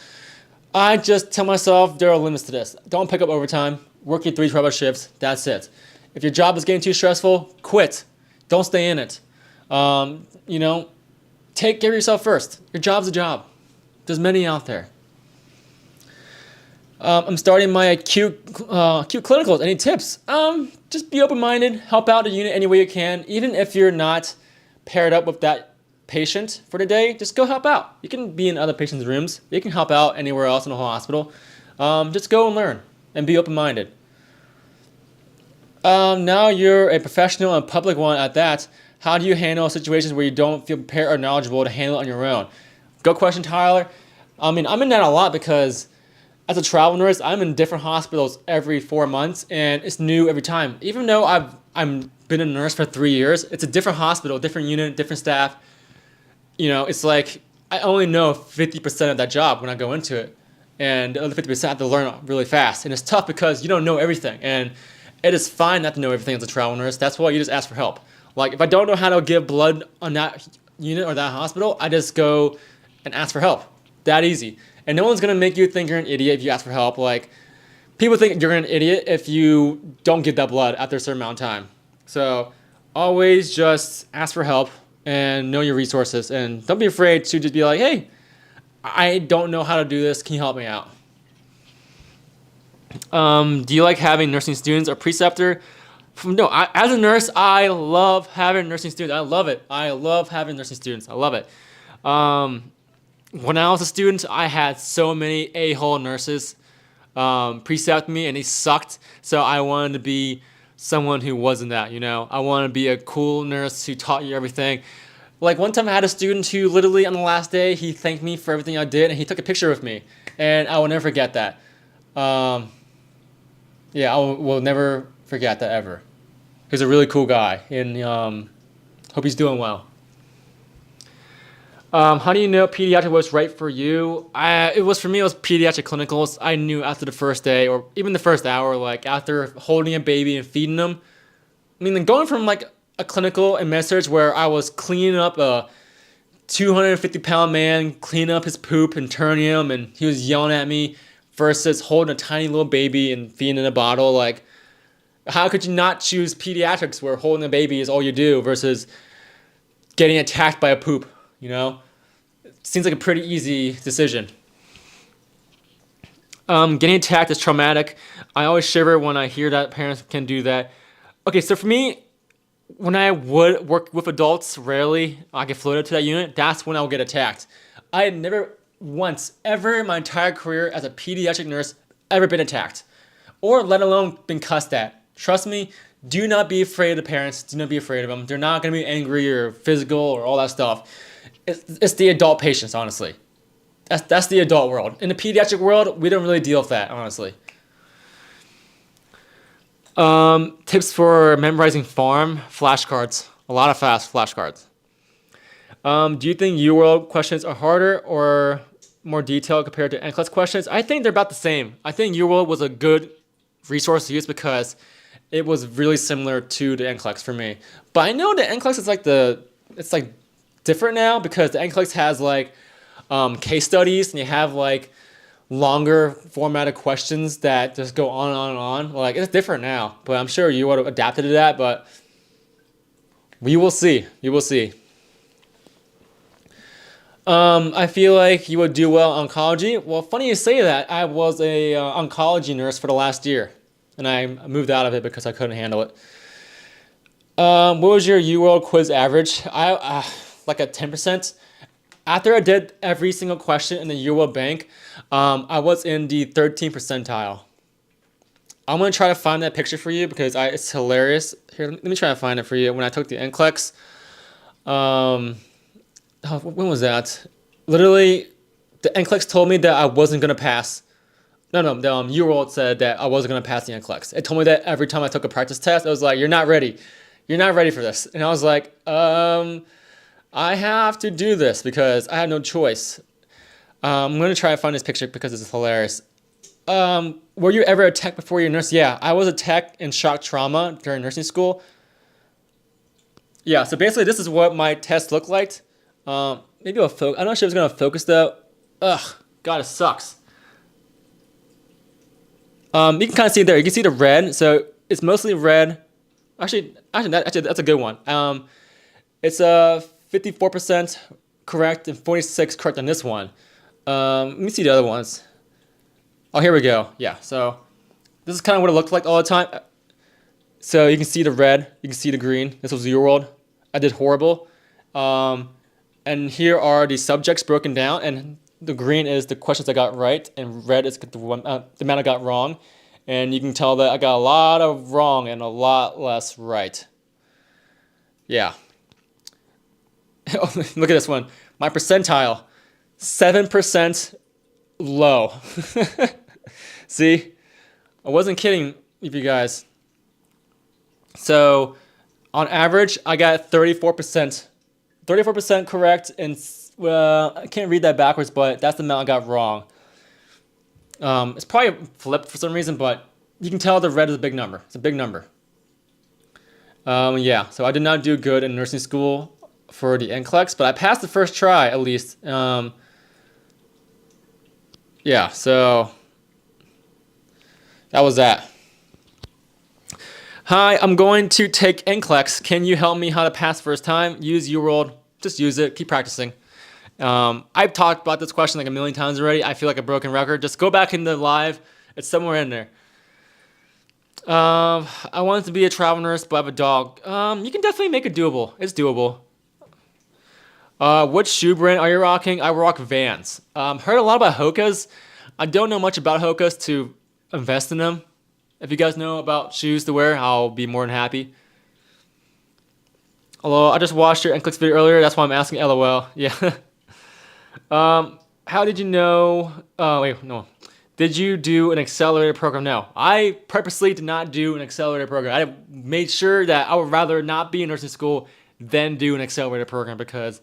I just tell myself there are limits to this. Don't pick up overtime. Work your 3 12-hour shifts. That's it. If your job is getting too stressful, quit. Don't stay in it. You know, take care of yourself first. Your job's a job. There's many out there. I'm starting my acute clinicals. Any tips? Just be open-minded. Help out the unit any way you can. Even if you're not paired up with that patient for the day, just go help out. You can be in other patients' rooms. You can help out anywhere else in the whole hospital. Just go and learn and be open-minded. Now you're a professional and public one at that. How do you handle situations where you don't feel prepared or knowledgeable to handle it on your own? Good question, Tyler. I mean, I'm in that a lot because as a travel nurse, I'm in different hospitals every 4 months, and it's new every time. Even though I'm been a nurse for 3 years, it's a different hospital, different unit, different staff. You know, it's like I only know 50% of that job when I go into it, and the other 50% I have to learn really fast. And it's tough because you don't know everything, and it is fine not to know everything as a travel nurse. That's why you just ask for help. Like if I don't know how to give blood on that unit or that hospital, I just go and ask for help. That easy. And no one's gonna make you think you're an idiot if you ask for help. Like people think you're an idiot if you don't give that blood after a certain amount of time. So always just ask for help and know your resources, and don't be afraid to just be like, hey, I don't know how to do this. Can you help me out? Do you like having nursing students or preceptor? No, as a nurse, I love having nursing students. I love it. I love having nursing students. I love it. When I was a student, I had so many a-hole nurses precept me, and they sucked. So I wanted to be someone who wasn't that, you know. I wanted to be a cool nurse who taught you everything. Like one time I had a student who literally on the last day, he thanked me for everything I did, and he took a picture with me. And I will never forget that. Yeah, will never forget that ever. He's a really cool guy, and hope he's doing well. How do you know pediatric was right for you? It was for me. It was pediatric clinicals. I knew after the first day, or even the first hour, like after holding a baby and feeding them. I mean, going from like a clinical and med-surg where I was cleaning up a 250-pound man, cleaning up his poop and turning him, and he was yelling at me, versus holding a tiny little baby and feeding in a bottle. Like, how could you not choose pediatrics where holding a baby is all you do versus getting attacked by a poop? You know, it seems like a pretty easy decision. Getting attacked is traumatic. I always shiver when I hear that parents can do that. Okay, so for me, when I would work with adults, rarely I get floated to that unit. That's when I would get attacked. I had never once, ever in my entire career as a pediatric nurse, ever been attacked, or let alone been cussed at. Trust me, do not be afraid of the parents. Do not be afraid of them. They're not going to be angry or physical or all that stuff. It's the adult patients, honestly. That's the adult world. In the pediatric world, we don't really deal with that, honestly. Tips for memorizing farm flashcards. A lot of fast flashcards. Do you think UWorld questions are harder or more detailed compared to NCLEX questions? I think they're about the same. I think UWorld was a good resource to use because it was really similar to the NCLEX for me. But I know the NCLEX is like different now because the NCLEX has like case studies, and you have like longer formatted questions that just go on and on and on. Like, it's different now, but I'm sure you would have adapted to that, but we will see. You will see. I feel like you would do well in oncology. Well, funny you say that. I was a oncology nurse for the last year, and I moved out of it because I couldn't handle it. What was your UWorld quiz average? I like a 10%. After I did every single question in the UWorld bank, I was in the 13th percentile. I'm gonna try to find that picture for you because it's hilarious. Here, let me try to find it for you. When I took the NCLEX, when was that? Literally, the NCLEX told me that I wasn't gonna pass. No, the UWorld said that I wasn't gonna pass the NCLEX. It told me that every time I took a practice test. I was like, "You're not ready. You're not ready for this." And I was like, I have to do this because I have no choice. I'm gonna try to find this picture because it's hilarious. Were you ever a tech before your nurse? Yeah, I was a tech in shock trauma during nursing school. Yeah, so basically this is what my test looked like. Maybe I'll focus. I'm not sure if it's gonna focus though. Ugh, God, it sucks. You can kind of see there. You can see the red. So it's mostly red. Actually, that's a good one. It's 54% correct and 46 correct on this one. Let me see the other ones. Oh, here we go. Yeah. So this is kind of what it looked like all the time. So you can see the red. You can see the green. This was your world. I did horrible. And here are the subjects broken down, and the green is the questions I got right, and red is the amount I got wrong. And you can tell that I got a lot of wrong and a lot less right. Yeah. Look at this one. My percentile, 7% low. See? I wasn't kidding with you guys. So, on average, I got 34%. 34% correct, and I can't read that backwards, but that's the amount I got wrong. It's probably flipped for some reason, but you can tell the red is a big number. It's a big number. Yeah, so I did not do good in nursing school for the NCLEX, but I passed the first try at least. Yeah, so that was that. Hi, I'm going to take NCLEX. Can you help me how to pass first time? Use UWorld. Just use it. Keep practicing. I've talked about this question like a million times already. I feel like a broken record. Just go back in the live. It's somewhere in there. I wanted to be a travel nurse, but I have a dog. You can definitely make it doable. It's doable. What shoe brand are you rocking? I rock Vans. Heard a lot about Hoka's. I don't know much about Hoka's to invest in them. If you guys know about shoes to wear, I'll be more than happy. Although I just watched your NCLEX video earlier, that's why I'm asking. LOL. Yeah. How did you know? Wait, no. Did you do an accelerated program? No. I purposely did not do an accelerated program. I made sure that I would rather not be in nursing school than do an accelerated program because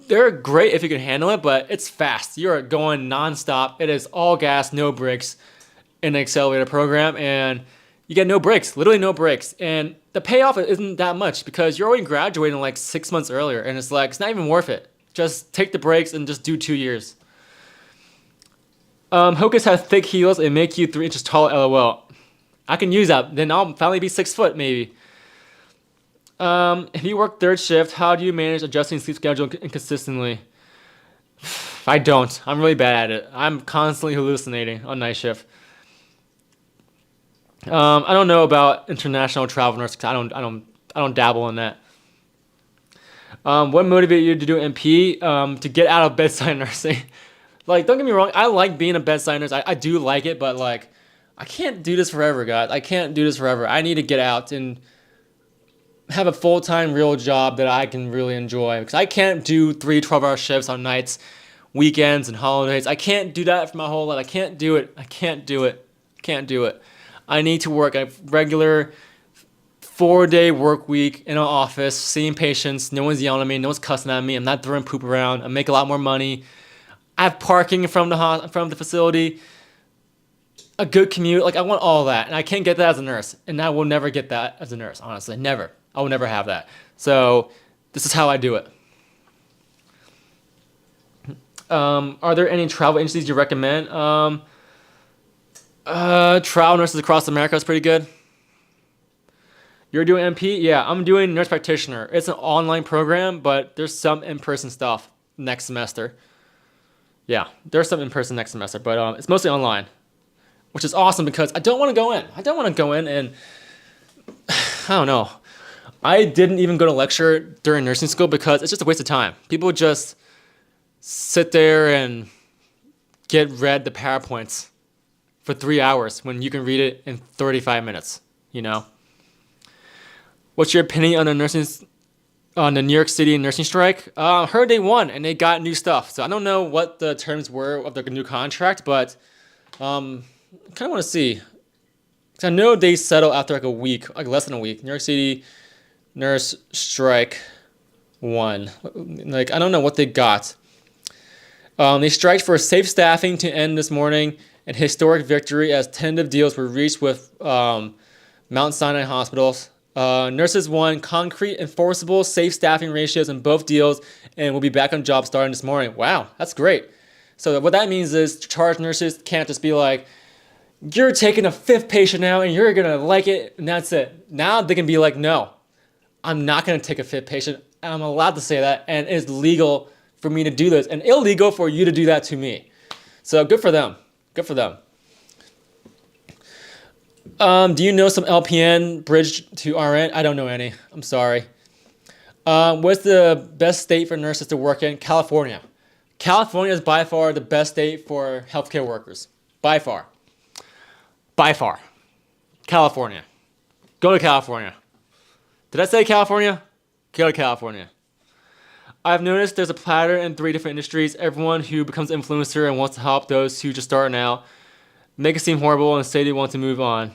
they're great if you can handle it, but it's fast. You're going nonstop. It is all gas, no brakes in an accelerated program, and you get no breaks, literally no breaks. And the payoff isn't that much because you're already graduating like 6 months earlier, and it's like, it's not even worth it. Just take the breaks and just do 2 years. Hoka's have thick heels and make you 3 inches taller, LOL. I can use that. Then I'll finally be 6 foot, maybe. If you work third shift, how do you manage adjusting sleep schedule inconsistently? I don't. I'm really bad at it. I'm constantly hallucinating on night shift. I don't know about international travel nurse because I don't dabble in that. What motivated you to do MP? To get out of bedside nursing. Like, don't get me wrong, I like being a bedside nurse. I do like it, but like, I can't do this forever, guys. I can't do this forever. I need to get out and have a full-time real job that I can really enjoy because I can't do 3 12-hour shifts on nights, weekends, and holidays. I can't do that for my whole life. I can't do it. I can't do it. Can't do it. I need to work a regular 4-day work week in an office, seeing patients. No one's yelling at me. No one's cussing at me. I'm not throwing poop around. I make a lot more money. I have parking from the facility. A good commute. Like, I want all that. And I can't get that as a nurse. And I will never get that as a nurse, honestly. Never. I will never have that. So this is how I do it. Are there any travel agencies you recommend? Travel Nurses Across America is pretty good. You're doing NP? Yeah, I'm doing nurse practitioner. It's an online program, but there's some in-person stuff next semester. Yeah, there's some in-person next semester, but it's mostly online, which is awesome because I don't want to go in. I don't want to go in and I don't know. I didn't even go to lecture during nursing school because it's just a waste of time. People just sit there and get read the PowerPoints for 3 hours when you can read it in 35 minutes, you know? What's your opinion on the New York City nursing strike? I heard they won and they got new stuff. So I don't know what the terms were of the new contract, but I kind of want to see. 'Cause I know they settle after like a week, like less than a week. New York City nurse strike won. Like I don't know what they got. They striked for safe staffing to end this morning, an historic victory as tentative deals were reached with Mount Sinai hospitals. Nurses won concrete, enforceable, safe staffing ratios in both deals and will be back on job starting this morning. Wow, that's great. So what that means is charge nurses can't just be like, you're taking a fifth patient now and you're going to like it and that's it. Now they can be like, no, I'm not going to take a fifth patient. I'm allowed to say that and it's legal for me to do this and illegal for you to do that to me. So good for them. Good for them. Do you know some LPN bridge to RN? I don't know any. I'm sorry. What's the best state for nurses to work in? California. California is by far the best state for healthcare workers. By far. By far. California. Go to California. Did I say California? Go to California. I've noticed there's a pattern in 3 different industries. Everyone who becomes an influencer and wants to help those who just starting out make it seem horrible and say they want to move on.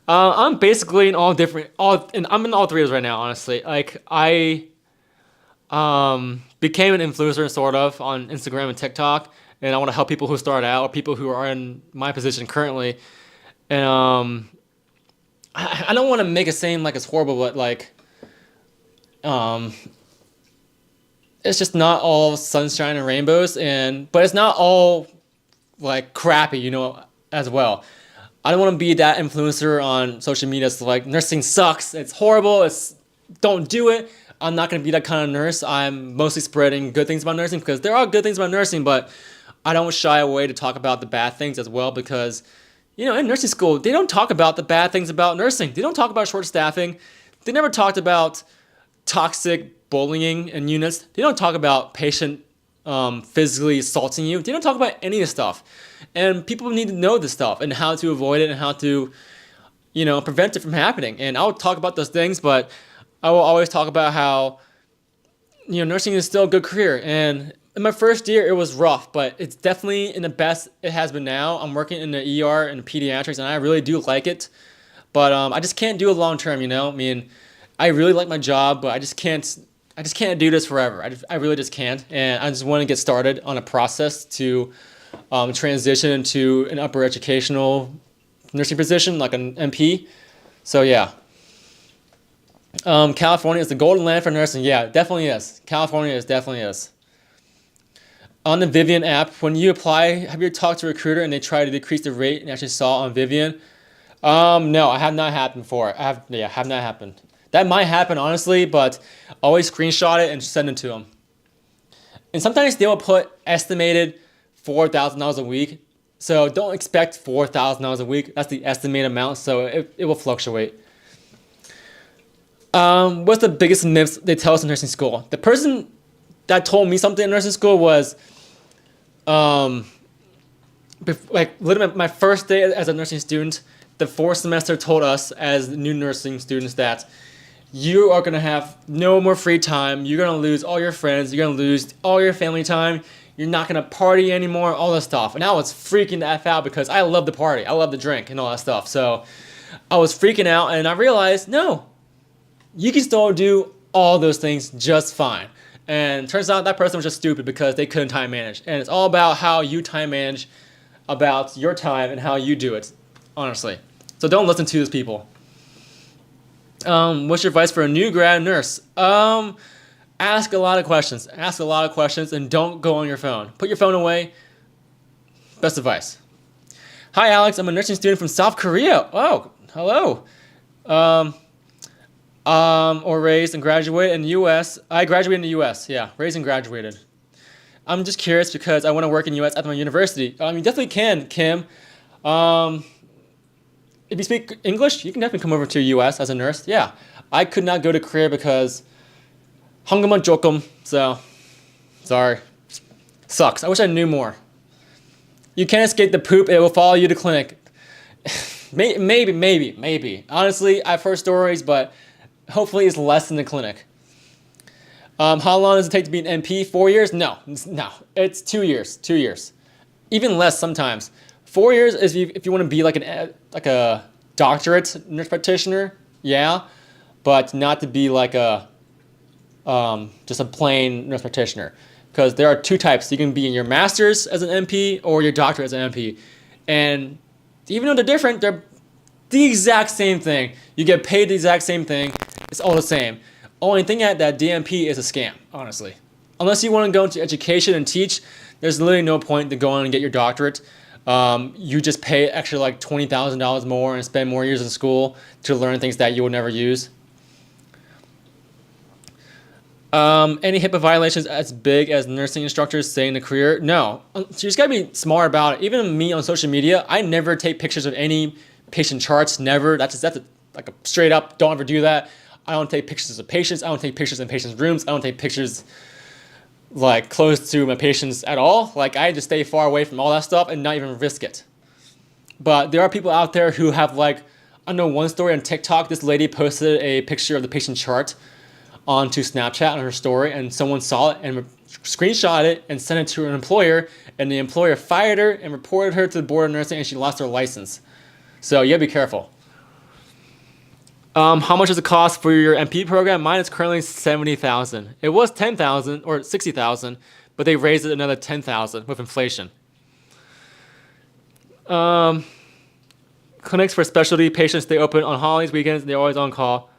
I'm basically in I'm in all 3 of those right now, honestly. Like I became an influencer sort of on Instagram and TikTok, and I want to help people who start out or people who are in my position currently. And I don't want to make it seem like it's horrible, but like it's just not all sunshine and rainbows, but it's not all like crappy, you know, as well. I don't want to be that influencer on social media. It's like nursing sucks. It's horrible. Don't do it. I'm not going to be that kind of nurse. I'm mostly spreading good things about nursing because there are good things about nursing, but I don't shy away to talk about the bad things as well because, you know, in nursing school, they don't talk about the bad things about nursing. They don't talk about short staffing. They never talked about toxic bullying in units. They don't talk about patient physically assaulting you. They don't talk about any of this stuff. And people need to know this stuff and how to avoid it and how to, you know, prevent it from happening. And I'll talk about those things, but I will always talk about how, you know, nursing is still a good career. And in my first year, it was rough, but it's definitely in the best it has been now. I'm working in the ER and pediatrics, and I really do like it. But I just can't do it long term, you know? I mean, I really like my job, but I just can't do this forever. I really just can't. And I just want to get started on a process to transition into an upper educational nursing position, like an NP. So yeah. California is the golden land for nursing. Yeah, it definitely is. California definitely is. On the Vivian app, when you apply, have you talked to a recruiter and they try to decrease the rate and actually saw on Vivian? No, I have not happened before. Have not happened. That might happen, honestly, but always screenshot it and send it to them. And sometimes they will put estimated $4,000 a week. So don't expect $4,000 a week. That's the estimated amount, so it will fluctuate. What's the biggest myths they tell us in nursing school? The person that told me something in nursing school was, like literally my first day as a nursing student, the 4th semester told us as new nursing students that you are going to have no more free time. You're going to lose all your friends. You're going to lose all your family time. You're not going to party anymore, all this stuff. And I was freaking the F out because I love the party. I love the drink and all that stuff. So I was freaking out and I realized, no, you can still do all those things just fine. And turns out that person was just stupid because they couldn't time manage. And it's all about how you time manage about your time and how you do it, honestly. So don't listen to those people. What's your advice for a new grad nurse? I Ask a lot of questions. Ask a lot of questions and don't go on your phone. Put your phone away. Best advice. Hi, Alex. I'm a nursing student from South Korea. Oh, hello. Or raised and graduated in the U.S. I graduated in the U.S. Yeah, raised and graduated. I'm just curious because I want to work in the U.S. at my university. You definitely can, Kim. If you speak English, you can definitely come over to the U.S. as a nurse. Yeah, I could not go to Korea because 한국만 조금. So, sorry. Sucks. I wish I knew more. You can't escape the poop. It will follow you to clinic. Maybe. Honestly, I've heard stories, but hopefully it's less in the clinic. How long does it take to be an NP? 4 years? No. It's 2 years. 2 years. Even less sometimes. 4 years is if you want to be like a doctorate nurse practitioner, yeah, but not to be like a just a plain nurse practitioner. Because there are two types. You can be in your master's as an NP or your doctorate as an NP. And even though they're different, they're the exact same thing. You get paid the exact same thing. It's all the same. Only thing at that DNP is a scam, honestly. Unless you want to go into education and teach, there's literally no point to go on and get your doctorate. You just pay extra like $20,000 more and spend more years in school to learn things that you will never use. Any HIPAA violations as big as nursing instructors say in the career? No. You just gotta be smart about it. Even me on social media, I never take pictures of any patient charts. Never. That's like a straight up. Don't ever do that. I don't take pictures of patients. I don't take pictures in patients' rooms. I don't take pictures like close to my patients at all. Like I just stay far away from all that stuff and not even risk it. But there are people out there who have like, I know one story on TikTok. This lady posted a picture of the patient chart onto Snapchat on her story, and someone saw it and screenshot it and sent it to an employer, and the employer fired her and reported her to the board of nursing, and she lost her license. So you gotta be careful. How much does it cost for your MP program? Mine is currently $70,000. It was $10,000 or $60,000, but they raised it another $10,000 with inflation. Clinics for specialty patients, they open on holidays, weekends, and they're always on call.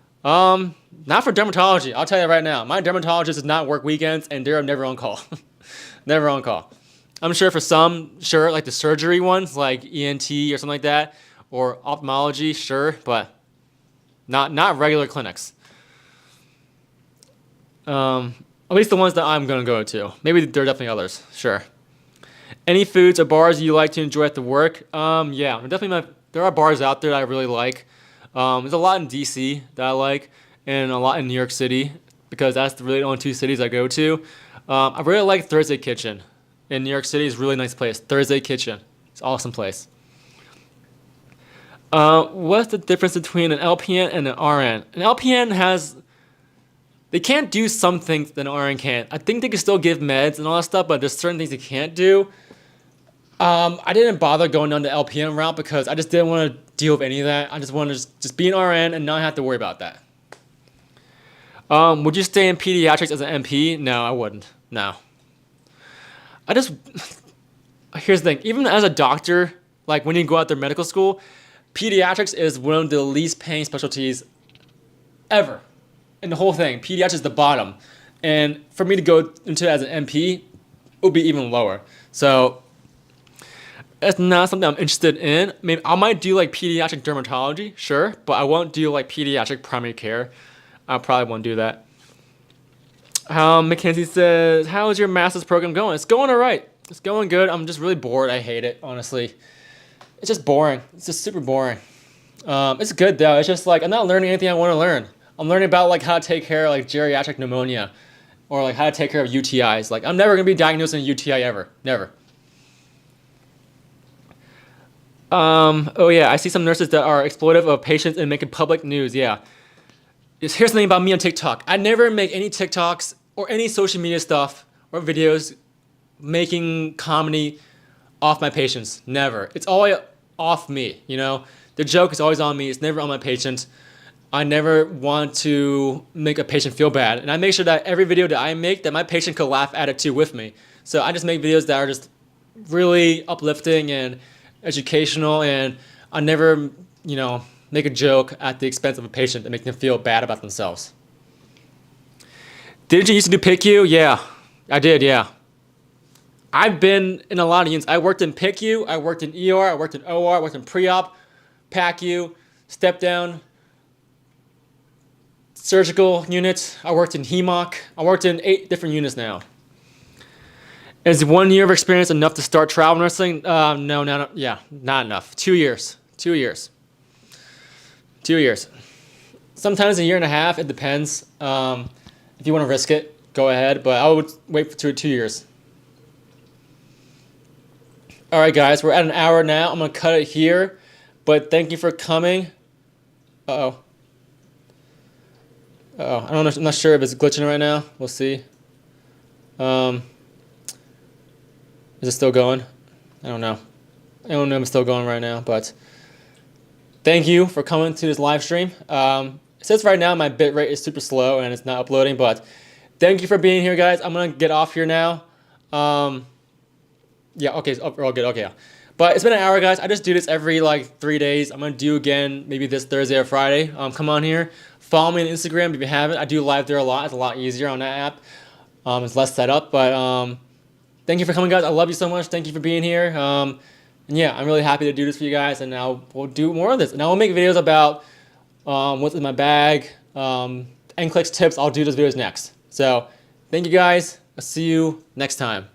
Not for dermatology. I'll tell you right now. My dermatologist does not work weekends, and they're never on call. Never on call. I'm sure for some, sure, like the surgery ones, like ENT or something like that, or ophthalmology, sure, but not regular clinics. At least the ones that I'm gonna go to. Maybe there are definitely others. Sure. Any foods or bars you like to enjoy at the work? Yeah, there are bars out there that I really like. There's a lot in DC that I like, and a lot in New York City, because that's really the only two cities I go to. I really like Thursday Kitchen in New York City. It's a really nice place. Thursday Kitchen. It's an awesome place. What's the difference between an LPN and an RN? An LPN they can't do some things that an RN can't. I think they can still give meds and all that stuff, but there's certain things they can't do. I didn't bother going down the LPN route because I just didn't want to deal with any of that. I just wanted to just be an RN and not have to worry about that. Would you stay in pediatrics as an MP? No, I wouldn't. No. Here's the thing. Even as a doctor, like when you go out there medical school, pediatrics is one of the least paying specialties ever in the whole thing. Pediatrics is the bottom. And for me to go into it as an MP, it would be even lower. So it's not something I'm interested in. Maybe I might do like pediatric dermatology, sure, but I won't do like pediatric primary care. I probably won't do that. Mackenzie says, how is your master's program going? It's going all right. It's going good. I'm just really bored. I hate it, honestly. It's just boring. It's just super boring. It's good though. It's just like I'm not learning anything I want to learn. I'm learning about like how to take care of like geriatric pneumonia, or like how to take care of UTIs. Like I'm never gonna be diagnosed with a UTI ever. Never. Oh yeah, I see some nurses that are exploitive of patients and making public news. Yeah. Here's the thing about me on TikTok. I never make any TikToks or any social media stuff or videos making comedy off my patients. Never. It's always off me, you know? The joke is always on me. It's never on my patient. I never want to make a patient feel bad. And I make sure that every video that I make, that my patient could laugh at it too with me. So I just make videos that are just really uplifting and educational, and I never, make a joke at the expense of a patient that makes them feel bad about themselves. Didn't you used to do PICU? Yeah, I did. Yeah, I've been in a lot of units. I worked in PICU. I worked in ER. I worked in OR. I worked in pre-op, PACU, step down, surgical units. I worked in HEMOC. I worked in 8 different units now. Is 1 year of experience enough to start travel nursing? No, yeah, not enough. 2 years. 2 years. 2 years. Sometimes a year and a half. It depends. If you want to risk it, go ahead. But I would wait for 2 years. All right, guys, we're at an hour now. I'm gonna cut it here. But thank you for coming. Uh-oh. Uh-oh. I'm not sure if it's glitching right now. We'll see. Is it still going? I don't know. I don't know if it's still going right now, but thank you for coming to this live stream. It says right now my bitrate is super slow and it's not uploading, but thank you for being here, guys. I'm gonna get off here now. Yeah, okay, we're all good. Okay, yeah. But it's been an hour, guys. I just do this every like 3 days. I'm gonna do again maybe this Thursday or Friday. Come on here, follow me on Instagram if you haven't. I do live there a lot. It's a lot easier on that app. It's less set up, but thank you for coming, guys. I love you so much. Thank you for being here. And yeah, I'm really happy to do this for you guys. And now we'll do more of this. And I will make videos about what's in my bag, NCLEX tips. I'll do those videos next. So thank you, guys. I'll see you next time.